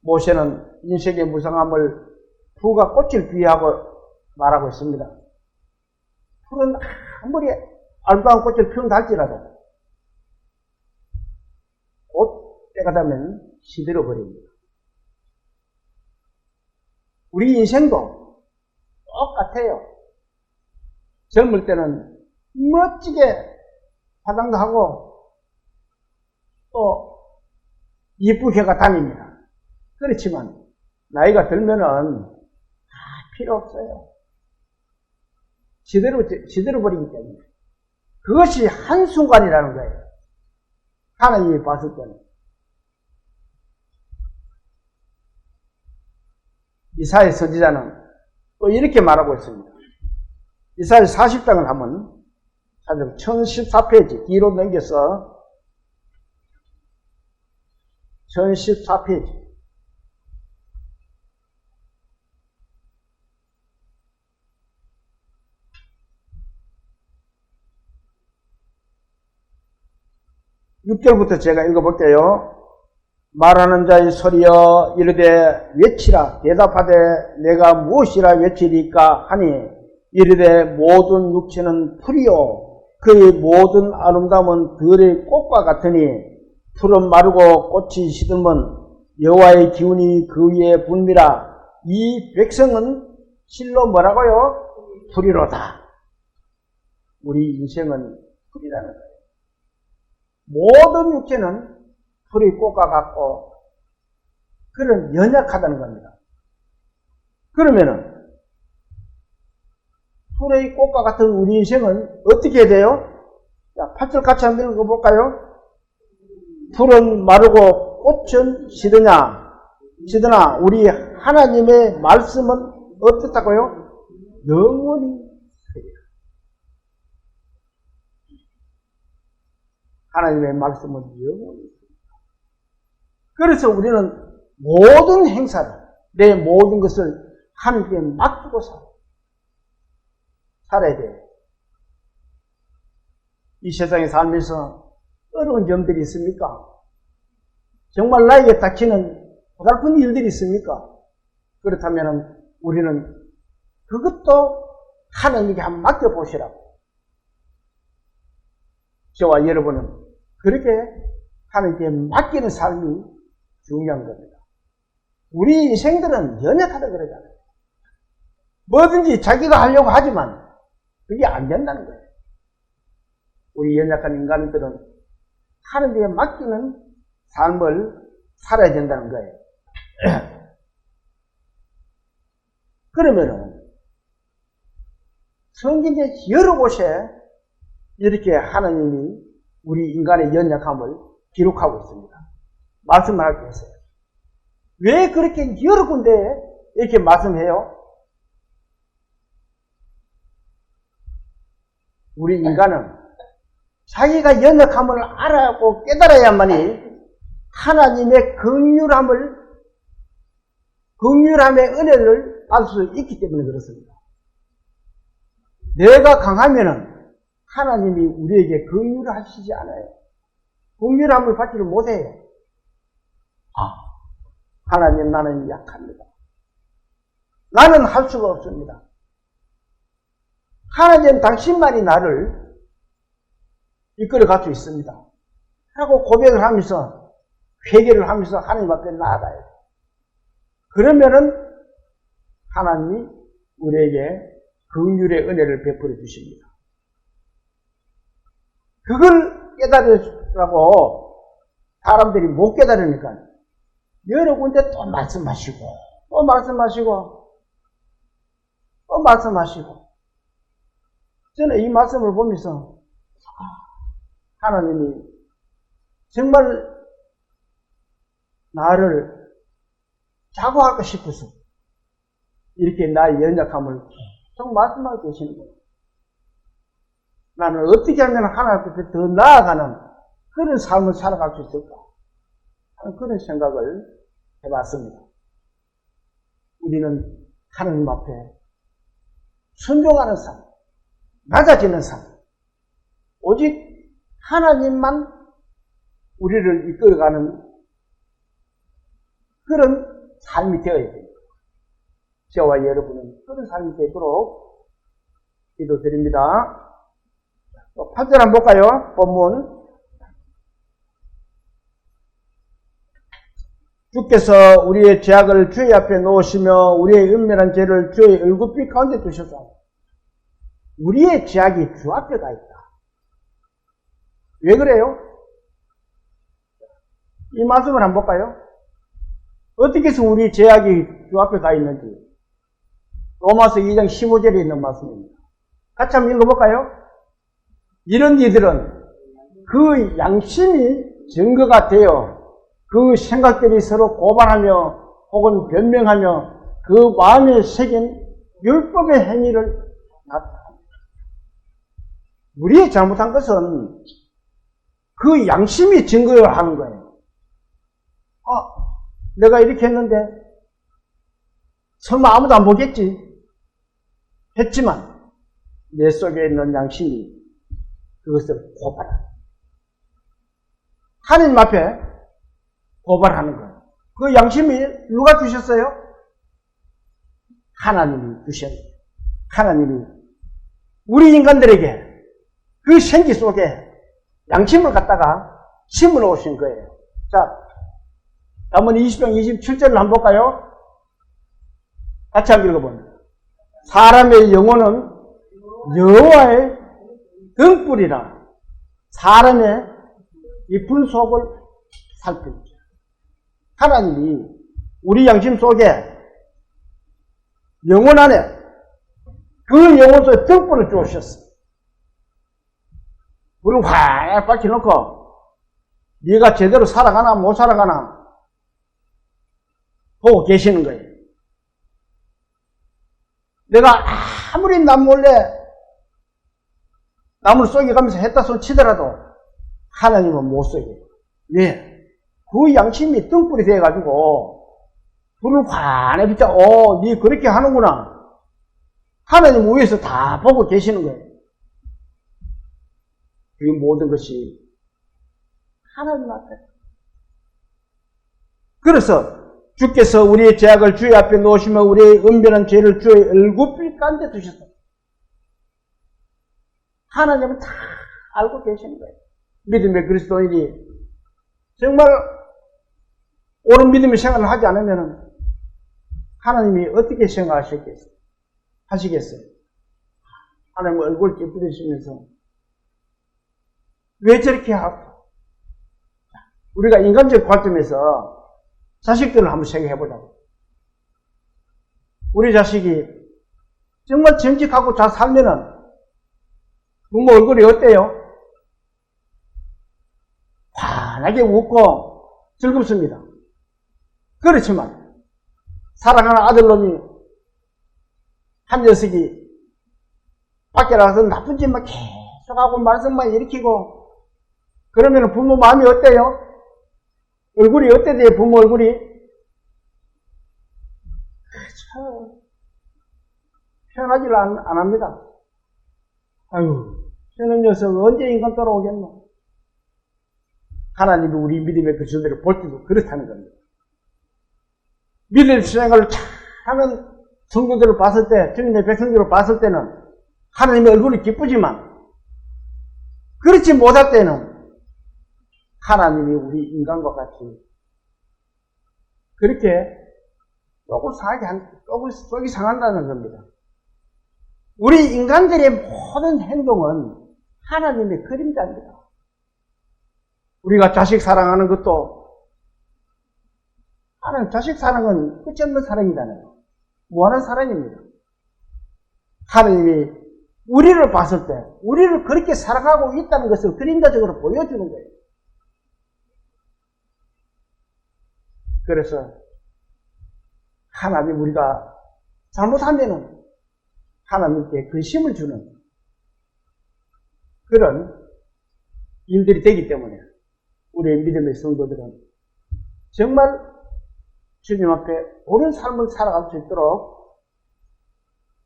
모세는 인생의 무상함을 부가 꽃을 비유하고 말하고 있습니다. 푸른 아무리 아름다운 꽃을 피운다 할지라도 곧 때가 되면 시들어 버립니다. 우리 인생도 똑같아요. 젊을 때는 멋지게 화장도 하고 또 이쁘게가 다닙니다. 그렇지만 나이가 들면은 필요 없어요. 시들어 버리기 때문에. 그것이 한순간이라는 거예요. 하나님이 봤을 때는. 이사야 선지자는 또 이렇게 말하고 있습니다. 이사야 40장을 한번 찾아보면 1014페이지 뒤로 넘겨서 1014페이지 6절부터 제가 읽어볼게요. 말하는 자의 소리여 이르되 외치라. 대답하되 내가 무엇이라 외치리까 하니 이르되 모든 육체는 풀이요 그의 모든 아름다움은 들의 꽃과 같으니 풀은 마르고 꽃이 시들면 여호와의 기운이 그 위에 붐비라. 이 백성은 실로 뭐라고요? 풀이로다. 우리 인생은 풀이라는 거예요. 모든 육체는 풀의 꽃과 같고 그런 연약하다는 겁니다. 그러면은 풀의 꽃과 같은 우리 인생은 어떻게 돼요? 자, 8절 같이 한번 읽어볼까요? 풀은 마르고 꽃은 시드나 우리 하나님의 말씀은 어떻다고요? 영원히 하나님의 말씀은 영원히. 그래서 우리는 모든 행사를, 내 모든 것을 하나님께 맡기고 살아야 돼요. 이 세상에 살면서 어려운 점들이 있습니까? 정말 나에게 닥치는 고달픈 일들이 있습니까? 그렇다면 우리는 그것도 하나님께 한번 맡겨보시라고. 저와 여러분은 그렇게 하나님께 맡기는 삶이 중요한 겁니다. 우리 인생들은 연약하다 그러잖아요. 뭐든지 자기가 하려고 하지만 그게 안 된다는 거예요. 우리 연약한 인간들은 하나님께 맡기는 삶을 살아야 된다는 거예요. 그러면은 성경의 여러 곳에 이렇게 하나님이 우리 인간의 연약함을 기록하고 있습니다. 말씀을 하기 위해서. 왜 그렇게 여러 군데에 이렇게 말씀해요? 우리 인간은 자기가 연약함을 알아고 깨달아야만이 하나님의 긍휼함의 은혜를 받을 수 있기 때문에 그렇습니다. 내가 강하면은 하나님이 우리에게 긍휼을 하시지 않아요. 긍휼함을 받지를 못해요. 하나님, 나는 약합니다. 나는 할 수가 없습니다. 하나님, 당신만이 나를 이끌어 갈 수 있습니다. 하고 고백을 하면서 회개를 하면서 하나님 앞에 나아가야 돼요. 그러면은 하나님이 우리에게 긍휼의 은혜를 베풀어 주십니다. 그걸 깨달으라고 사람들이 못 깨달으니까 여러 군데 또 말씀하시고 또 말씀하시고 또 말씀하시고, 저는 이 말씀을 보면서 하나님이 정말 나를 자고하고 싶어서 이렇게 나의 연약함을 계속 말씀하고 계시는 거예요. 나는 어떻게 하면 하나님 앞에 더 나아가는 그런 삶을 살아갈 수 있을까 하는 그런 생각을 해봤습니다. 우리는 하나님 앞에 순종하는 삶, 낮아지는 삶, 오직 하나님만 우리를 이끌어가는 그런 삶이 되어야 됩니다. 저와 여러분은 그런 삶이 되도록 기도드립니다. 8절 한번 볼까요? 본문. 주께서 우리의 죄악을 주의 앞에 놓으시며 우리의 은밀한 죄를 주의 얼굴빛 가운데 두셔서, 우리의 죄악이 주 앞에 가 있다. 왜 그래요? 이 말씀을 한번 볼까요? 어떻게 해서 우리 죄악이 주 앞에 가 있는지 로마서 2장 15절에 있는 말씀입니다. 같이 한번 읽어볼까요? 이런 이들은 그 양심이 증거가 되어 그 생각들이 서로 고발하며 혹은 변명하며 그 마음에 새긴 율법의 행위를 나타냅니다. 우리의 잘못한 것은 그 양심이 증거하는 거예요. 내가 이렇게 했는데 설마 아무도 안 보겠지 했지만 내 속에 있는 양심이 그것을 고발합니다. 하나님 앞에 고발하는 거예요. 그 양심이 누가 주셨어요? 하나님이 주셨어요. 하나님이 우리 인간들에게 그 생기 속에 양심을 갖다가 심어놓으신 거예요. 자, 한번 20장 27절을 한번 볼까요? 같이 한번 읽어봅니다. 사람의 영혼은 여호와의 등불이라 사람의 이 분속을 살핍니다. 하나님이 우리 양심 속에 영혼 안에 그 영혼 속에 등불을 주셨어요. 불을 활 밝혀놓고 네가 제대로 살아가나 못 살아가나 보고 계시는 거예요. 내가 아무리 남 몰래 남을 쏘겨가면서 했다 손 치더라도 하나님은 못 쏘겨요. 왜? 그 양심이 등불이 돼가지고 불을 환히 비춰 네 그렇게 하는구나. 하나님 위에서 다 보고 계시는 거예요. 그 모든 것이 하나님 앞에. 그래서 주께서 우리의 죄악을 주의 앞에 놓으시며 우리의 은변한 죄를 주의 얼굴빛 가운데 두셨다. 하나님은 다 알고 계시는 거예요. 믿음의 그리스도인이 정말 옳은 믿음의 생활을 하지 않으면 하나님이 어떻게 생각하시겠어요? 하나님 얼굴 찌푸리시면서 왜 저렇게 하고? 우리가 인간적 관점에서 자식들을 한번 생각해보자고. 우리 자식이 정말 정직하고 잘 살면은 부모 얼굴이 어때요? 환하게 웃고 즐겁습니다. 그렇지만 사랑하는 아들놈이 한 녀석이 밖에 나가서 나쁜 짓만 계속하고 말썽만 일으키고 그러면 부모 마음이 어때요? 얼굴이 어때 돼요? 부모 얼굴이? 참 편하지를 안 합니다. 아유, 저는 녀석 언제 인간 돌아오겠노? 하나님이 우리 믿음의 그 존재를 볼 때도 그렇다는 겁니다. 믿음의 생활을 잘하는 성도들을 봤을 때, 주님의 백성들을 봤을 때는 하나님의 얼굴이 기쁘지만 그렇지 못할 때는 하나님이 우리 인간과 같이 그렇게 속이 상한다는 겁니다. 우리 인간들의 모든 행동은 하나님의 그림자입니다. 우리가 자식 사랑하는 것도 하나님 자식 사랑은 끝이 없는 사랑이잖아요. 무한한 사랑입니다. 하나님이 우리를 봤을 때 우리를 그렇게 사랑하고 있다는 것을 그림자적으로 보여주는 거예요. 그래서 하나님 우리가 잘못하면은 하나님께 근심을 주는 그런 일들이 되기 때문에 우리의 믿음의 성도들은 정말 주님 앞에 옳은 삶을 살아갈 수 있도록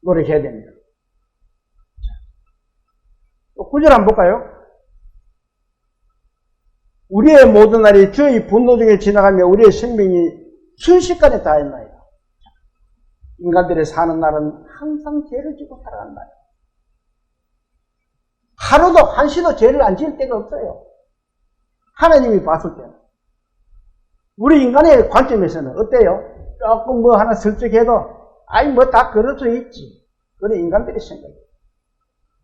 노력해야 됩니다. 또 9절 한번 볼까요? 우리의 모든 날이 주의 분노 중에 지나가며 우리의 생명이 순식간에 다했나이다. 인간들의 사는 날은 항상 죄를 지고 살아가는 날이에요. 하루도 한시도 죄를 안 지을 때가 없어요. 하나님이 봤을 때는. 우리 인간의 관점에서는 어때요? 조금 뭐 하나 설득해도 아이 뭐 다 그럴 수 있지. 그런 인간들의 생각이에요.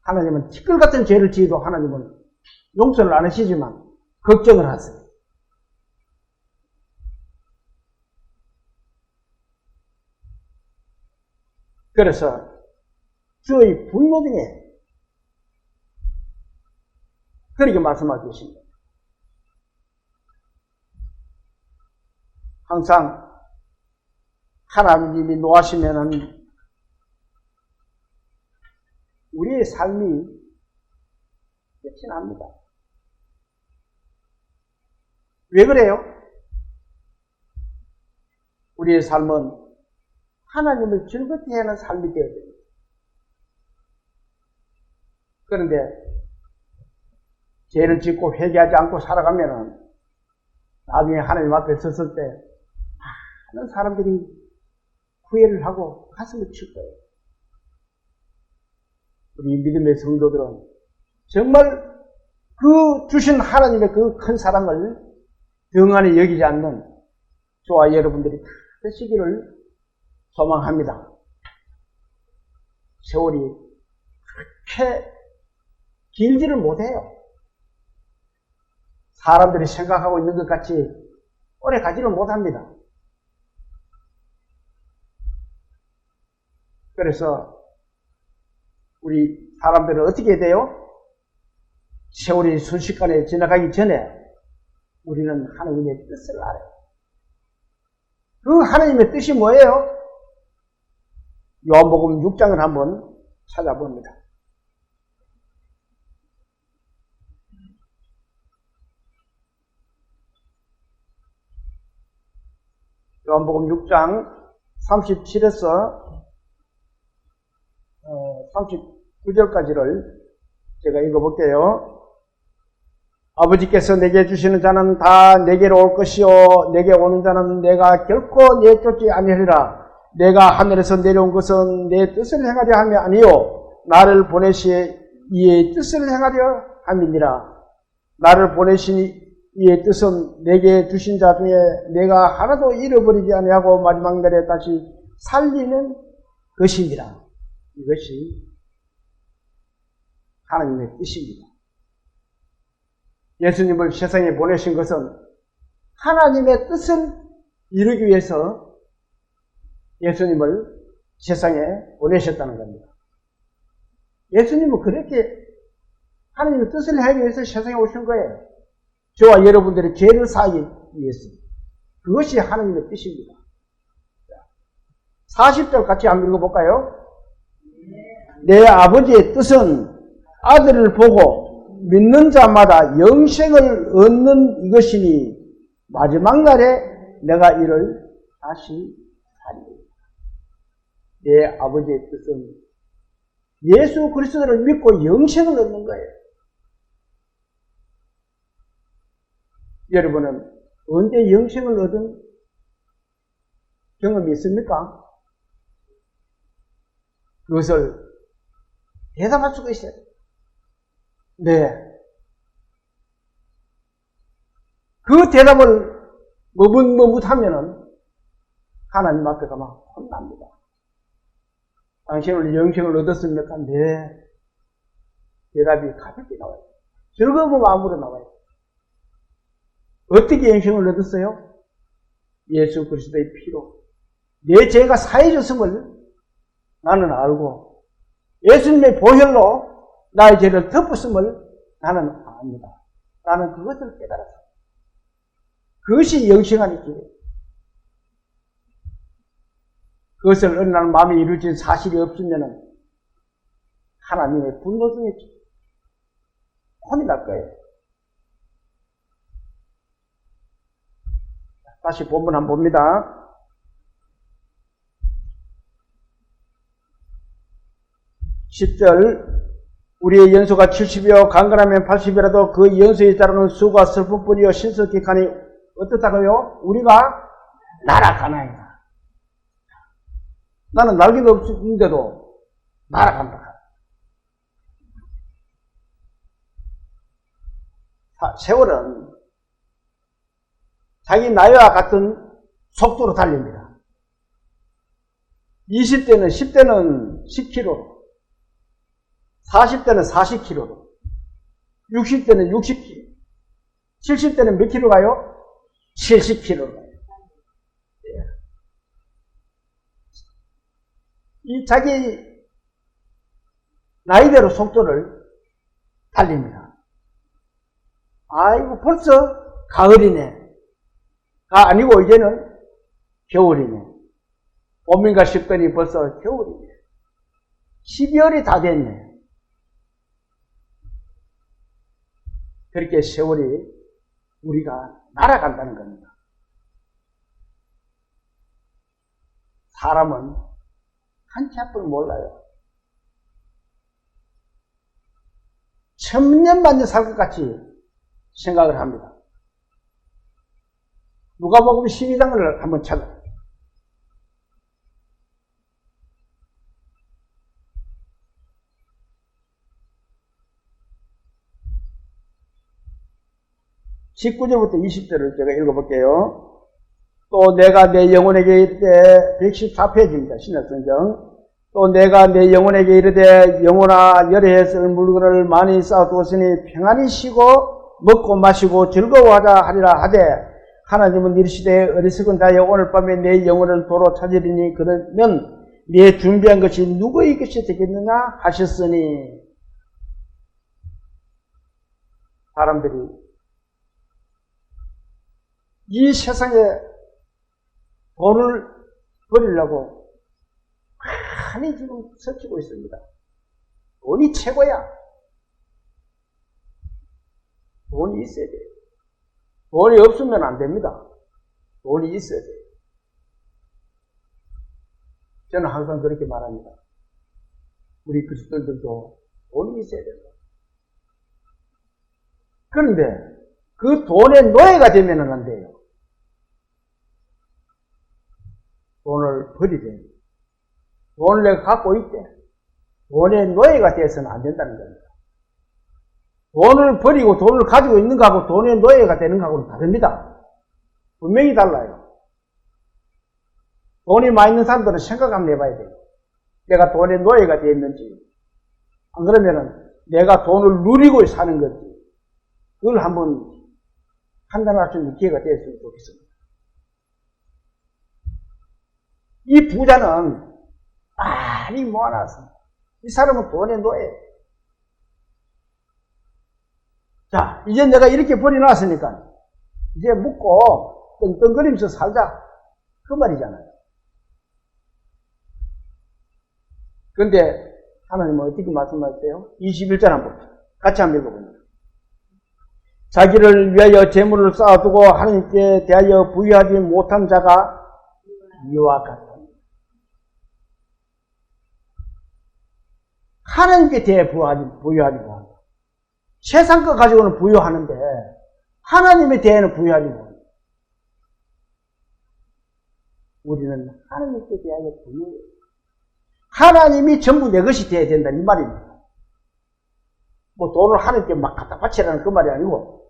하나님은 티끌 같은 죄를 지어도 하나님은 용서를 안 하시지만 걱정을 하세요. 그래서 주의 분노 중에 그렇게 말씀하고 계십니다. 항상 하나님이 노하시면은 우리의 삶이 끝이 납니다. 왜 그래요? 우리의 삶은 하나님을 즐겁게 하는 삶이 되어야 됩니다. 그런데 죄를 짓고 회개하지 않고 살아가면은 나중에 하나님 앞에 섰을 때 많은 사람들이 후회를 하고 가슴을 칠 거예요. 우리 믿음의 성도들은 정말 그 주신 하나님의 그 큰 사랑을 등한히 여기지 않는 저와 여러분들이 다 되시기를 소망합니다. 세월이 그렇게 길지를 못해요. 사람들이 생각하고 있는 것 같이 오래 가지를 못합니다. 그래서 우리 사람들은 어떻게 돼요? 세월이 순식간에 지나가기 전에 우리는 하나님의 뜻을 알아요. 그 하나님의 뜻이 뭐예요? 요한복음 6장을 한번 찾아봅니다. 요한복음 6장 37에서 39절까지를 제가 읽어볼게요. 아버지께서 내게 주시는 자는 다 내게로 올 것이요 내게 오는 자는 내가 결코 내쫓지 아니하리라. 내가 하늘에서 내려온 것은 내 뜻을 행하려 함이 아니요 나를 보내시 이의 뜻을 행하려 함이니라. 나를 보내신 이의 뜻은 내게 주신 자 중에 내가 하나도 잃어버리지 아니하고 마지막 날에 다시 살리는 것이니라. 이것이 하나님의 뜻입니다. 예수님을 세상에 보내신 것은 하나님의 뜻을 이루기 위해서 예수님을 세상에 보내셨다는 겁니다. 예수님은 그렇게 하나님의 뜻을 하기 위해서 세상에 오신 거예요. 저와 여러분들의 죄를 사하기 위해서. 그것이 하나님의 뜻입니다. 40절 같이 한번 읽어볼까요? 내 아버지의 뜻은 아들을 보고 믿는 자마다 영생을 얻는 이것이니 마지막 날에 내가 이를 다시 살리리라. 내 아버지의 뜻은 예수 그리스도를 믿고 영생을 얻는 거예요. 여러분은 언제 영생을 얻은 경험이 있습니까? 그것을 대답할 수가 있어요. 네. 그 대답을 머뭇머뭇하면은 하나님 앞에 가면 혼납니다. 당신은 영생을 얻었습니까? 네. 대답이 가볍게 나와요. 즐거운 마음으로 나와요. 어떻게 영생을 얻었어요? 예수 그리스도의 피로. 내 죄가 사해졌음을 나는 알고 예수님의 보혈로 나의 죄를 덮었음을 나는 압니다. 나는 그것을 깨달았어요. 그것이 영생하는 길이에요. 그것을 어느 날 마음에 이루어진 사실이 없으면 하나님의 분노 중에 혼이 날 거예요. 다시 본문 한번 봅니다. 10절 우리의 연소가 70이요 강건하면 80이라도 그 연소에 따르는 수고와 슬픔뿐이요 신속기간이 어떻다고요? 우리가 날아가나이다. 나는 날개도 없는데도 날아간다. 세월은 자기 나이와 같은 속도로 달립니다. 20대는 10대는 10km로, 40대는 40km로, 60대는 60km, 70대는 몇 킬로 가요? 70km로 가요. 이 자기 나이대로 속도를 달립니다. 아이고 벌써 가을이네. 아니고 이제는 겨울이네. 봄인가 싶더니 벌써 겨울이네. 12월이 다 됐네. 그렇게 세월이 우리가 날아간다는 겁니다. 사람은 한치 앞을 몰라요. 1000년 만년 살 것 같이 생각을 합니다. 누가복음 12장을 한번 찾아. (19절부터) (20절을) 제가 읽어볼게요. 또 내가 내 영혼에게 이르되 114페이지입니다. 신약성경. 또 내가 내 영혼에게 이르되 영혼아 열에 쓸 물건을 많이 쌓아두었으니 평안히 쉬고 먹고 마시고 즐거워하자 하리라 하되 하나님은 이르시되 어리석은 자여 오늘 밤에 내 영혼을 도로 찾으리니 그러면 네 준비한 것이 누구의 것이 되겠느냐 하셨으니 사람들이 이 세상에 돈을 버리려고 많이 지금 섞이고 있습니다. 돈이 최고야. 돈이 있어야 돼요. 돈이 없으면 안 됩니다. 돈이 있어야 돼요. 저는 항상 그렇게 말합니다. 우리 그리스도인들도 돈이 있어야 된다. 그런데 그 돈의 노예가 되면 안 돼요. 돈을 버리되 돈을 내가 갖고 있대. 돈의 노예가 되어서는 안 된다는 겁니다. 돈을 버리고 돈을 가지고 있는 거하고 돈의 노예가 되는 거하고는 다릅니다. 분명히 달라요. 돈이 많이 있는 사람들은 생각 한번 해봐야 돼요. 내가 돈의 노예가 되었는지, 안 그러면은 내가 돈을 누리고 사는 건지, 그걸 한번 판단할 수 있는 기회가 되었으면 좋겠습니다. 이 부자는 많이 모아놨습니다. 이 사람은 돈의 노예. 자, 이제 내가 이렇게 버려놨으니까 이제 묵고 떵떵거리면서 살자. 그 말이잖아요. 그런데 하나님은 어떻게 말씀하세요? 21절 한번 봅시다. 같이 한번 읽어봅니다. 자기를 위하여 재물을 쌓아두고 하나님께 대하여 부유하지 못한 자가 이와 같다. 하나님께 대해 부유하지 못한다. 세상 거 가지고는 부유하는데 하나님에 대해는 부유하지 못한다. 우리는 하나님께 대하여 부유해요. 하나님이 전부 내 것이 되어야 된다 이 말입니다. 뭐 돈을 하나님께 막 갖다 바치라는 그 말이 아니고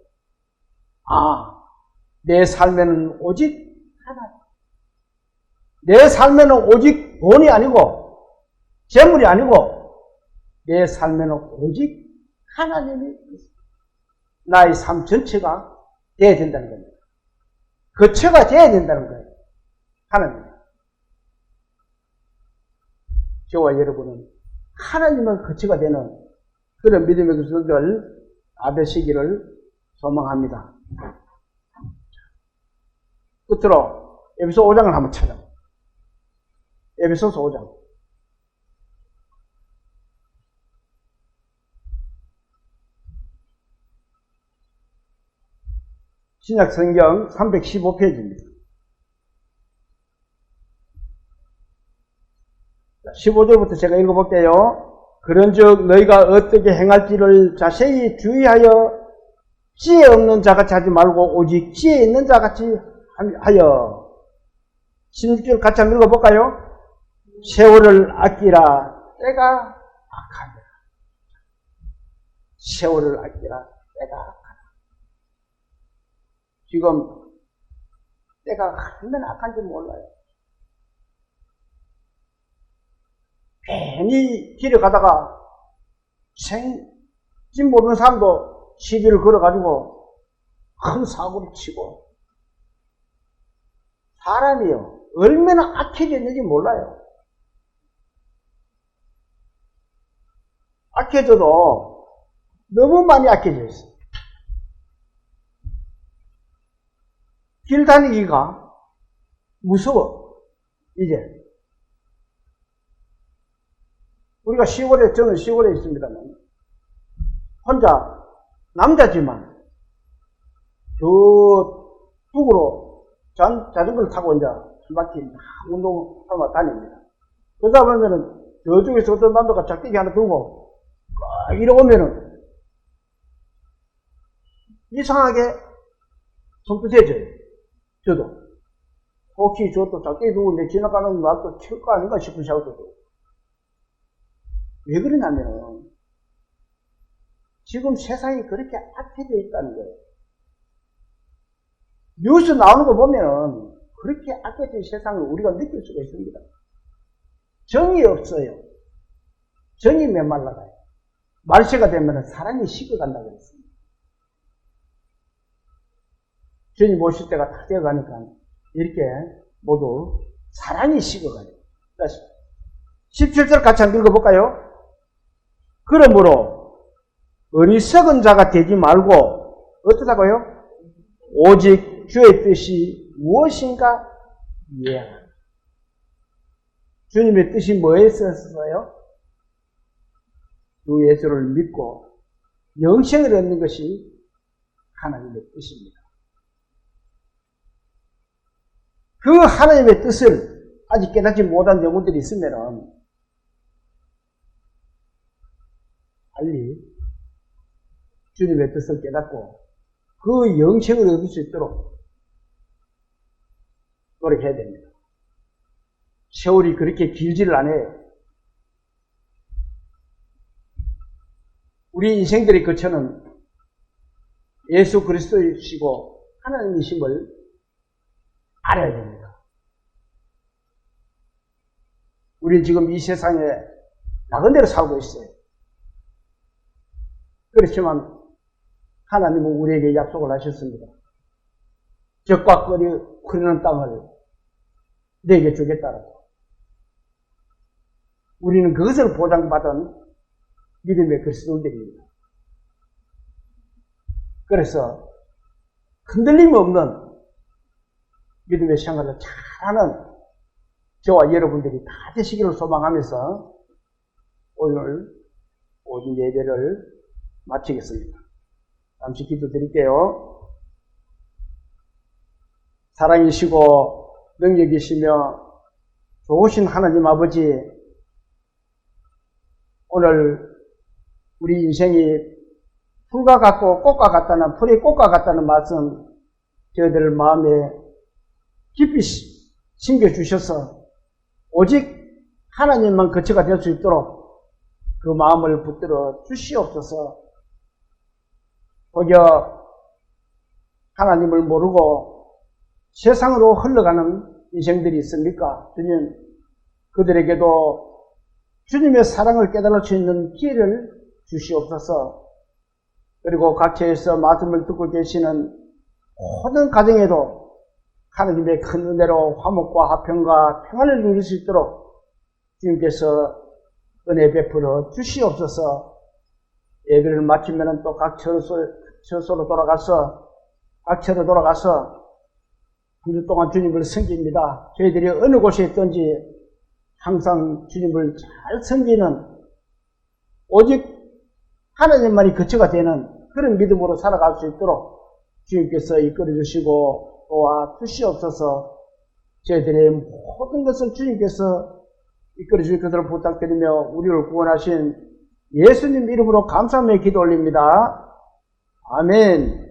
내 삶에는 오직 하나님. 내 삶에는 오직 돈이 아니고 재물이 아니고 내 삶에는 오직 하나님이 나의 삶 전체가 되어야 된다는 겁니다. 거처가 되어야 된다는 거예요. 하나님. 저와 여러분은 하나님의 거처가 되는 그런 믿음의 것들 아베시기를 소망합니다. 끝으로 에베소 5장을 한번 찾아봅니다. 에베소서 5장. 신약 성경 315페이지입니다. 15절부터 제가 읽어볼게요. 그런즉 너희가 어떻게 행할지를 자세히 주의하여 지혜 없는 자같이 하지 말고 오직 지혜 있는 자같이 하여. 16절 같이 한번 읽어볼까요? 세월을 아끼라 때가 악하니라. 세월을 아끼라 때가 악하다. 지금 때가 얼마나 악한지 몰라요. 괜히 길에 가다가 생지 모르는 사람도 시비를 걸어가지고 큰 사고를 치고 사람이요 얼마나 악해져 있는지 몰라요. 악해져도 너무 많이 악해져 있어요. 길 다니기가 무서워. 이제 우리가 저는 시골에 있습니다만 혼자 남자지만 저 북으로 자전거를 타고 이제 한 바퀴 운동하고 다닙니다. 그러다 보면은 저쪽에서 어떤 남자가 작대기 하나 들고 이러면은 이상하게 손끝해져요. 저도 혹시 저도 작대기 들고 내 지나가는 날도 칠 거 아닌가 싶은 생각도 들고. 왜 그러냐면 지금 세상이 그렇게 악해져 있다는 거예요. 뉴스 나오는 거 보면은 그렇게 악해진 세상을 우리가 느낄 수가 있습니다. 정이 없어요. 정이 메말라가요. 말세가 되면은 사랑이 식어간다고 했습니다. 주님 오실 때가 다 되어가니까 이렇게 모두 사랑이 식어가요. 17절 같이 한번 읽어볼까요? 그러므로 어리석은 자가 되지 말고 어떠다고요? 오직 주의 뜻이 무엇인가 이해하라. 주님의 뜻이 뭐였었어요? 주 예수를 믿고 영생을 얻는 것이 하나님의 뜻입니다. 그 하나님의 뜻을 아직 깨닫지 못한 영혼들이 있으면 빨리 주님의 뜻을 깨닫고 그 영생을 얻을 수 있도록 노력해야 됩니다. 세월이 그렇게 길지를 않아요. 우리 인생들의 거처는 예수 그리스도이시고 하나님이심을 알아야 됩니다. 우리 지금 이 세상에 나름대로 살고 있어요. 그렇지만 하나님은 우리에게 약속을 하셨습니다. 적과 끓이 흐르는 땅을 내게 주겠다라고. 우리는 그것을 보장받은 믿음의 그리스도인들입니다. 그래서 흔들림 없는 믿음의 생활을 잘하는 저와 여러분들이 다 되시기를 소망하면서 오늘 오전 예배를 마치겠습니다. 잠시 기도드릴게요. 사랑이시고 능력이시며 좋으신 하나님 아버지, 오늘 우리 인생이 풀과 같고 꽃과 같다는, 풀이 꽃과 같다는 말씀 저희들 마음에 깊이 심겨주셔서 오직 하나님만 거처가 될 수 있도록 그 마음을 붙들어 주시옵소서. 혹여 하나님을 모르고 세상으로 흘러가는 인생들이 있습니까? 주님, 그들에게도 주님의 사랑을 깨달을 수 있는 기회를 주시옵소서. 그리고 각처에서 말씀을 듣고 계시는 모든 가정에도 하나님의 큰 은혜로 화목과 화평과 평안을 누릴 수 있도록 주님께서 은혜 베풀어 주시옵소서. 예배를 마치면 또 각 처소로 돌아가서 한 주 동안 주님을 섬깁니다. 저희들이 어느 곳에 있든지 항상 주님을 잘 섬기는, 오직 하나님만이 거처가 되는 그런 믿음으로 살아갈 수 있도록 주님께서 이끌어 주시고 도와 주시옵소서. 저희들의 모든 것을 주님께서 이끌어 주실 것을 부탁드리며 우리를 구원하신 예수님 이름으로 감사하며 기도 올립니다. 아멘.